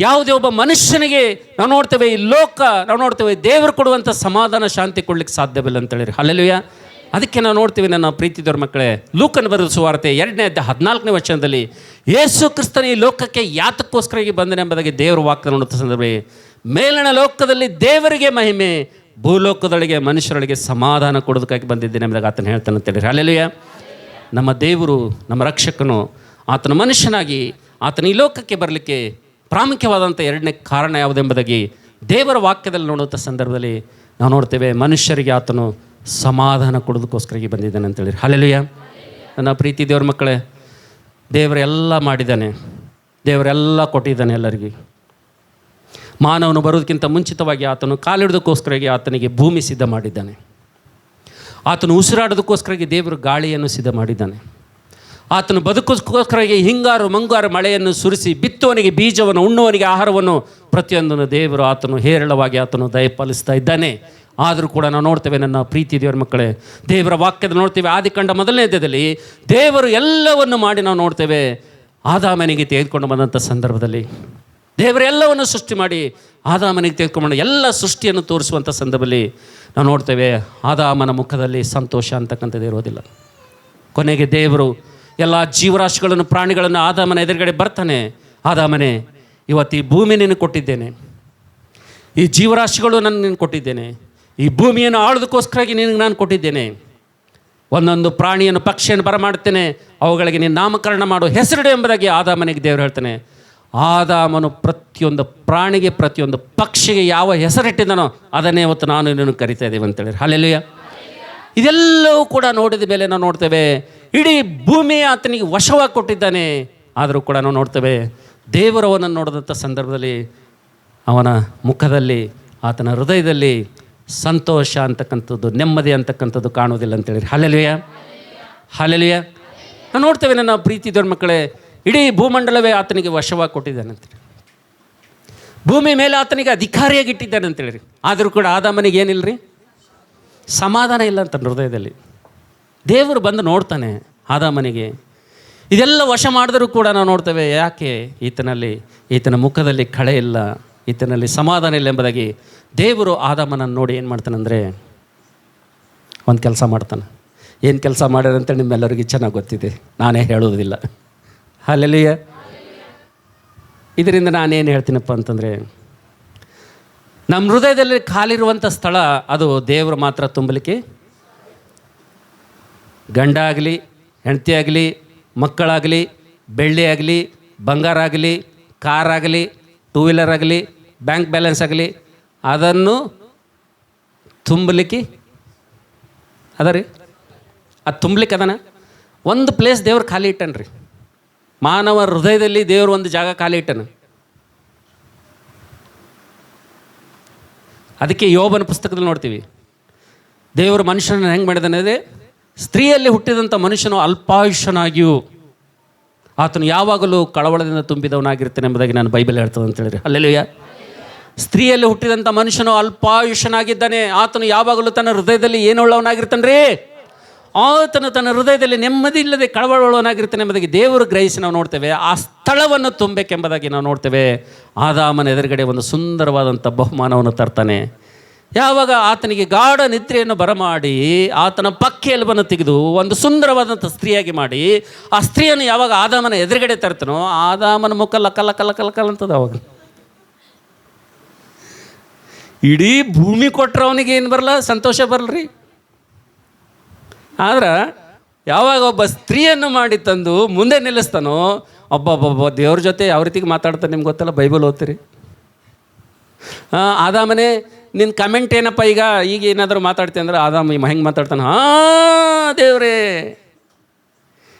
[SPEAKER 1] ಯಾವುದೇ ಒಬ್ಬ ಮನುಷ್ಯನಿಗೆ ನಾವು ನೋಡ್ತೇವೆ, ಈ ಲೋಕ ನಾವು ನೋಡ್ತೇವೆ, ದೇವರು ಕೊಡುವಂಥ ಸಮಾಧಾನ, ಶಾಂತಿ ಕೊಡ್ಲಿಕ್ಕೆ ಸಾಧ್ಯವಿಲ್ಲ ಅಂತೇಳಿ. ಹಲ್ಲೆಲೂಯಾ. ಅದಕ್ಕೆ ನಾವು ನೋಡ್ತೀವಿ ನನ್ನ ಪ್ರೀತಿದವ್ರ ಮಕ್ಕಳೇ, ಲೂಕನ ಬರೆದ ಸುವಾರ್ತೆ 2ನೇ ಅಧ್ಯಾಯ 14ನೇ ವಚನದಲ್ಲಿ ಯೇಸು ಕ್ರಿಸ್ತನ ಈ ಲೋಕಕ್ಕೆ ಯಾತಕ್ಕೋಸ್ಕರ ಬಂದನೆ ಎಂಬುದಾಗಿ ದೇವರ ವಾಕ್ಯ ನೋಡುತ್ತ ಸಂದರ್ಭದಲ್ಲಿ, ಮೇಲಣ ಲೋಕದಲ್ಲಿ ದೇವರಿಗೆ ಮಹಿಮೆ, ಭೂಲೋಕದೊಳಗೆ ಮನುಷ್ಯರೊಳಗೆ ಸಮಾಧಾನ ಕೊಡೋದಕ್ಕಾಗಿ ಬಂದಿದ್ದೇನೆ ಎಂಬುದಾಗಿ ಆತನ ಹೇಳ್ತಾನೆ ಅಂತೇಳಿ. ಹಲ್ಲೆಲೂಯಾ. ನಮ್ಮ ದೇವರು, ನಮ್ಮ ರಕ್ಷಕನು, ಆತನ ಮನುಷ್ಯನಾಗಿ ಆತನ ಈ ಲೋಕಕ್ಕೆ ಬರಲಿಕ್ಕೆ ಪ್ರಾಮುಖ್ಯವಾದಂಥ 2ನೇ ಕಾರಣ ಯಾವುದೆಂಬುದಾಗಿ ದೇವರ ವಾಕ್ಯದಲ್ಲಿ ನೋಡುವಂಥ ಸಂದರ್ಭದಲ್ಲಿ ನಾವು ನೋಡ್ತೇವೆ, ಮನುಷ್ಯರಿಗೆ ಆತನು ಸಮಾಧಾನ ಕೊಡೋದಕ್ಕೋಸ್ಕರ ಬಂದಿದ್ದಾನೆ ಅಂತೇಳಿ. ಹಲ್ಲೆಲೂಯಾ. ನನ್ನ ಪ್ರೀತಿ ದೇವ್ರ ಮಕ್ಕಳೇ, ದೇವರೆಲ್ಲ ಮಾಡಿದ್ದಾನೆ, ದೇವರೆಲ್ಲ ಕೊಟ್ಟಿದ್ದಾನೆ ಎಲ್ಲರಿಗೆ. ಮಾನವನು ಬರೋದಕ್ಕಿಂತ ಮುಂಚಿತವಾಗಿ ಆತನು ಕಾಲಿಡೋದಕ್ಕೋಸ್ಕರ ಆತನಿಗೆ ಭೂಮಿ ಸಿದ್ಧ ಮಾಡಿದ್ದಾನೆ. ಆತನು ಉಸಿರಾಡೋದಕ್ಕೋಸ್ಕರ ದೇವರು ಗಾಳಿಯನ್ನು ಸಿದ್ಧ ಮಾಡಿದ್ದಾನೆ. ಆತನು ಬದುಕೋಸ್ಕರವಾಗಿ ಹಿಂಗಾರು ಮುಂಗಾರು ಮಳೆಯನ್ನು ಸುರಿಸಿ ಬಿತ್ತುವನಿಗೆ ಬೀಜವನ್ನು ಉಣ್ಣುವನಿಗೆ ಆಹಾರವನ್ನು ಪ್ರತಿಯೊಂದನ್ನು ದೇವರು ಆತನು ಹೇರಳವಾಗಿ ಆತನು ದಯಪಾಲಿಸ್ತಾ ಇದ್ದಾನೆ. ಆದರೂ ಕೂಡ ನಾವು ನೋಡ್ತೇವೆ ನನ್ನ ಪ್ರೀತಿ ದೇವರ ಮಕ್ಕಳೇ, ದೇವರ ವಾಕ್ಯದ ನೋಡ್ತೇವೆ. ಆದಿಕಾಂಡ ಮೊದಲನೇ ಅಧ್ಯಾಯದಲ್ಲಿ ದೇವರು ಎಲ್ಲವನ್ನು ಮಾಡಿ ನಾವು ನೋಡ್ತೇವೆ. ಆದಾಮನಿಗೆ ತೆಗೆದುಕೊಂಡು ಬಂದಂಥ ಸಂದರ್ಭದಲ್ಲಿ ದೇವರೆಲ್ಲವನ್ನು ಸೃಷ್ಟಿ ಮಾಡಿ ಆದಾಮನಿಗೆ ತೆಗೆದುಕೊಂಡು ಎಲ್ಲ ಸೃಷ್ಟಿಯನ್ನು ತೋರಿಸುವಂಥ ಸಂದರ್ಭದಲ್ಲಿ ನಾವು ನೋಡ್ತೇವೆ ಆದಾಮನ ಮುಖದಲ್ಲಿ ಸಂತೋಷ ಅಂತಕ್ಕಂಥದ್ದು ಇರೋದಿಲ್ಲ. ಕೊನೆಗೆ ದೇವರು ಎಲ್ಲ ಜೀವರಾಶಿಗಳನ್ನು ಪ್ರಾಣಿಗಳನ್ನು ಆದಾಮನ ಎದುರುಗಡೆ ಬರ್ತಾನೆ. ಆದಾಮನೇ, ಇವತ್ತು ಈ ಭೂಮಿ ನಿನಗೆ ಕೊಟ್ಟಿದ್ದೇನೆ, ಈ ಜೀವರಾಶಿಗಳು ನಿನಗೆ ಕೊಟ್ಟಿದ್ದೇನೆ, ಈ ಭೂಮಿಯನ್ನು ಆಳೋದಕ್ಕೋಸ್ಕರವಾಗಿ ನಿನಗೆ ನಾನು ಕೊಟ್ಟಿದ್ದೇನೆ. ಒಂದೊಂದು ಪ್ರಾಣಿಯನ್ನು ಪಕ್ಷಿಯನ್ನು ಬರಮಾಡ್ತೇನೆ, ಅವುಗಳಿಗೆ ನೀನು ನಾಮಕರಣ ಮಾಡು, ಹೆಸರಿಡು ಎಂಬುದಾಗಿ ಆದಾಮನಿಗೆ ದೇವರು ಹೇಳ್ತಾನೆ. ಆದಾಮನು ಪ್ರತಿಯೊಂದು ಪ್ರಾಣಿಗೆ ಪ್ರತಿಯೊಂದು ಪಕ್ಷಿಗೆ ಯಾವ ಹೆಸರಿಟ್ಟಿದ್ದಾನೋ ಅದನ್ನೇ ಇವತ್ತು ನಾನು ನಿನ್ನನ್ನು ಕರಿತಾ ಇದ್ದೇವೆ ಅಂತೇಳಿ. ಹಲ್ಲೆಲೂಯಾ. ಇದೆಲ್ಲವೂ ಕೂಡ ನೋಡಿದ ಮೇಲೆ ನಾವು ನೋಡ್ತೇವೆ ಇಡೀ ಭೂಮಿ ಆತನಿಗೆ ವಶವಾಗಿ ಕೊಟ್ಟಿದ್ದಾನೆ. ಆದರೂ ಕೂಡ ನಾವು ನೋಡ್ತೇವೆ ದೇವರವನನ್ನು ನೋಡಿದಂಥ ಸಂದರ್ಭದಲ್ಲಿ ಅವನ ಮುಖದಲ್ಲಿ ಆತನ ಹೃದಯದಲ್ಲಿ ಸಂತೋಷ ಅಂತಕ್ಕಂಥದ್ದು, ನೆಮ್ಮದಿ ಅಂತಕ್ಕಂಥದ್ದು ಕಾಣುವುದಿಲ್ಲ ಅಂತೇಳಿ. Hallelujah, hallelujah. ನಾವು ನೋಡ್ತೇವೆ ನನ್ನ ಪ್ರೀತಿ ದೇವರ ಮಕ್ಕಳೇ, ಇಡೀ ಭೂಮಂಡಲವೇ ಆತನಿಗೆ ವಶವಾಗಿ ಕೊಟ್ಟಿದ್ದಾನೆ ಅಂತೇಳಿ. ಭೂಮಿ ಮೇಲೆ ಆತನಿಗೆ ಅಧಿಕಾರಿಯಾಗಿ ಇಟ್ಟಿದ್ದಾನೆ ಅಂತೇಳಿ. ಆದರೂ ಕೂಡ ಆದಾಮನಿಗೆ ಏನಿಲ್ಲ ರೀ, ಸಮಾಧಾನ ಇಲ್ಲ ಅಂತ ಹೃದಯದಲ್ಲಿ. ದೇವರು ಬಂದು ನೋಡ್ತಾನೆ ಆದಾಮನಿಗೆ. ಇದೆಲ್ಲ ವಶ ಮಾಡಿದರೂ ಕೂಡ ನಾವು ನೋಡ್ತೇವೆ ಯಾಕೆ ಈತನ ಮುಖದಲ್ಲಿ ಕಳೆ ಇಲ್ಲ, ಈತನಲ್ಲಿ ಸಮಾಧಾನ ಇಲ್ಲ ಎಂಬುದಾಗಿ ದೇವರು ಆದಾಮನನ್ನು ನೋಡಿ ಏನು ಮಾಡ್ತಾನಂದರೆ ಒಂದು ಕೆಲಸ ಮಾಡ್ತಾನೆ. ಏನು ಕೆಲಸ ಮಾಡ್ಯಾರಂತ ನಿಮ್ಮೆಲ್ಲರಿಗೂ ಚೆನ್ನಾಗಿ ಗೊತ್ತಿದೆ, ನಾನೇ ಹೇಳೋದಿಲ್ಲ. ಹಲ್ಲೆಲೂಯಾ. ಇದರಿಂದ ನಾನೇನು ಹೇಳ್ತೀನಪ್ಪ ಅಂತಂದರೆ, ನಮ್ಮ ಹೃದಯದಲ್ಲಿ ಖಾಲಿರುವಂಥ ಸ್ಥಳ ಅದು ದೇವರು ಮಾತ್ರ ತುಂಬಲಿಕ್ಕೆ. ಗಂಡ ಆಗಲಿ, ಹೆಂಡತಿ ಆಗಲಿ, ಮಕ್ಕಳಾಗಲಿ, ಬೆಳ್ಳಿ ಆಗಲಿ, ಬಂಗಾರ ಆಗಲಿ, ಕಾರಾಗಲಿ, ಟೂ ವೀಲರ್ ಆಗಲಿ, ಬ್ಯಾಂಕ್ ಬ್ಯಾಲೆನ್ಸ್ ಆಗಲಿ, ಅದನ್ನು ತುಂಬಲಿಕ್ಕೆ ಅದ ರೀ. ಅದು ತುಂಬಲಿಕ್ಕೆ ಅದನ ಒಂದು ಪ್ಲೇಸ್ ದೇವ್ರು ಖಾಲಿ ಇಟ್ಟನು ರೀ. ಮಾನವ ಹೃದಯದಲ್ಲಿ ದೇವರು ಒಂದು ಜಾಗ ಖಾಲಿ ಇಟ್ಟನು. ಅದಕ್ಕೆ ಯೋಬನ ಪುಸ್ತಕದಲ್ಲಿ ನೋಡ್ತೀವಿ ದೇವರು ಮನುಷ್ಯನನ್ನು ಹೆಂಗೆ ಮಾಡಿದಾನೆ ಅಂದರೆ, ಸ್ತ್ರೀಯಲ್ಲಿ ಹುಟ್ಟಿದಂಥ ಮನುಷ್ಯನು ಅಲ್ಪಾಯುಷ್ಯನಾಗಿಯೂ ಆತನು ಯಾವಾಗಲೂ ಕಳವಳದಿಂದ ತುಂಬಿದವನಾಗಿರ್ತಾನೆ ಎಂಬುದಾಗಿ ನಾನು ಬೈಬಲ್ ಹೇಳ್ತದೆ ಅಂತ ಹೇಳಿರಿ. ಹಲ್ಲೆಲೂಯಾ. ಸ್ತ್ರೀಯಲ್ಲಿ ಹುಟ್ಟಿದಂಥ ಮನುಷ್ಯನು ಅಲ್ಪಾಯುಷ್ಯನಾಗಿದ್ದಾನೆ. ಆತನು ಯಾವಾಗಲೂ ತನ್ನ ಹೃದಯದಲ್ಲಿ ಏನುಳ್ಳವನಾಗಿರ್ತಾನೆ ರೀ, ಆತನು ತನ್ನ ಹೃದಯದಲ್ಲಿ ನೆಮ್ಮದಿ ಇಲ್ಲದೆ ಕಳವಳವನಾಗಿರ್ತಾನೆ ಎಂಬುದಾಗಿ ದೇವರು ಗ್ರಹಿಸಿ ನಾವು ನೋಡ್ತೇವೆ. ಆ ಸ್ಥಳವನ್ನು ತುಂಬಬೇಕೆಂಬುದಾಗಿ ನಾವು ನೋಡ್ತೇವೆ. ಆದಾಮನ ಎದುರುಗಡೆ ಒಂದು ಸುಂದರವಾದಂಥ ಬಹುಮಾನವನ್ನು ತರ್ತಾನೆ. ಯಾವಾಗ ಆತನಿಗೆ ಗಾಢ ನಿದ್ರೆಯನ್ನು ಬರಮಾಡಿ ಆತನ ಪಕ್ಕೆ ಎಲುಬನ್ನು ತೆಗೆದು ಒಂದು ಸುಂದರವಾದಂಥ ಸ್ತ್ರೀಯಾಗಿ ಮಾಡಿ ಆ ಸ್ತ್ರೀಯನ್ನು ಯಾವಾಗ ಆದಾಮನ ಎದುರುಗಡೆ ತರ್ತಾನೋ ಆದಾಮನ ಮುಖ ಲಕ ಅಂತದ. ಅವಾಗ ಇಡೀ ಭೂಮಿ ಕೊಟ್ಟರೆ ಅವನಿಗೆ ಏನು ಬರಲ್ಲ, ಸಂತೋಷ ಬರಲ್ರಿ. ಆದ್ರೆ ಯಾವಾಗ ಒಬ್ಬ ಸ್ತ್ರೀಯನ್ನು ಮಾಡಿ ತಂದು ಮುಂದೆ ನಿಲ್ಲಿಸ್ತಾನೋ, ಒಬ್ಬೊಬ್ಬ ದೇವ್ರ ಜೊತೆ ಯಾವ ರೀತಿಗೆ ಮಾತಾಡ್ತಾನೆ ನಿಮ್ಗೆ ಗೊತ್ತಲ್ಲ, ಬೈಬಲ್ ಓದ್ತೀರಿ. ಆದಾಮನೇ ನಿನ್ನ ಕಮೆಂಟ್ ಏನಪ್ಪ, ಈಗ ಏನಾದರೂ ಮಾತಾಡ್ತೀನಿ ಅಂದ್ರೆ ಆದಾಮ ಹೆಂಗೆ ಮಾತಾಡ್ತಾನೆ, ದೇವ್ರೇ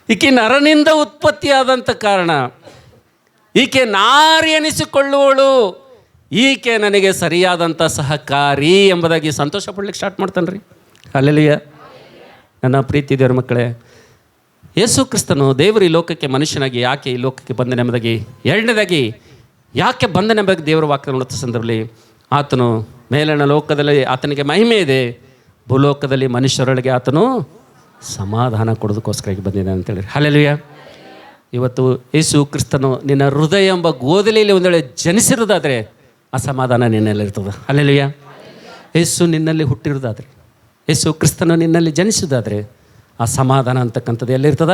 [SPEAKER 1] ಈಕೆ ನರನಿಂದ ಉತ್ಪತ್ತಿಯಾದಂಥ ಕಾರಣ ಈಕೆ ನಾರಿ ಎನಿಸಿಕೊಳ್ಳುವಳು, ಈಕೆ ನನಗೆ ಸರಿಯಾದಂಥ ಸಹಕಾರಿ ಎಂಬುದಾಗಿ ಸಂತೋಷ ಪಡ್ಲಿಕ್ಕೆ ಸ್ಟಾರ್ಟ್ ಮಾಡ್ತಾನೆ ರೀ. ಹಲ್ಲೆಲೂಯಾ. ನನ್ನ ಪ್ರೀತಿ ದೇವರ ಮಕ್ಕಳೇ, ಯೇಸು ಕ್ರಿಸ್ತನು ದೇವರು ಈ ಲೋಕಕ್ಕೆ ಮನುಷ್ಯನಾಗಿ ಯಾಕೆ ಈ ಲೋಕಕ್ಕೆ ಬಂದನೆಂಬುದಾಗಿ, ಎರಡನೇದಾಗಿ ಯಾಕೆ ಬಂದನೆಂಬುದಾಗಿ ದೇವರ ವಾಕ್ಯ ನೋಡುತ್ತ ಸಂದರ್ಭದಲ್ಲಿ ಆತನು ಮೇಲಿನ ಲೋಕದಲ್ಲಿ ಆತನಿಗೆ ಮಹಿಮೆ ಇದೆ, ಭೂಲೋಕದಲ್ಲಿ ಮನುಷ್ಯರೊಳಗೆ ಆತನು ಸಮಾಧಾನ ಕೊಡೋದಕ್ಕೋಸ್ಕರ ಬಂದಿದ್ದಾನೆ ಅಂತೇಳಿ. ಹಲ್ಲೆಲೂಯಾ. ಇವತ್ತು ಯೇಸು ಕ್ರಿಸ್ತನು ನಿನ್ನ ಹೃದಯ ಎಂಬ ಗೋದಲಿಯಲ್ಲಿ ಒಂದು ವೇಳೆ ಜನಿಸಿರೋದಾದರೆ ಅಸಮಾಧಾನ ನಿನ್ನಲ್ಲಿರ್ತದೆ. ಹಲ್ಲೆಲೂಯಾ. ಯೇಸು ನಿನ್ನಲ್ಲಿ ಹುಟ್ಟಿರೋದಾದರೆ, ಯೇಸು ಕ್ರಿಸ್ತನು ನಿನ್ನಲ್ಲಿ ಜನಿಸೋದಾದರೆ ಆ ಸಮಾಧಾನ ಅಂತಕ್ಕಂಥದ್ದು ಎಲ್ಲಿರ್ತದೆ?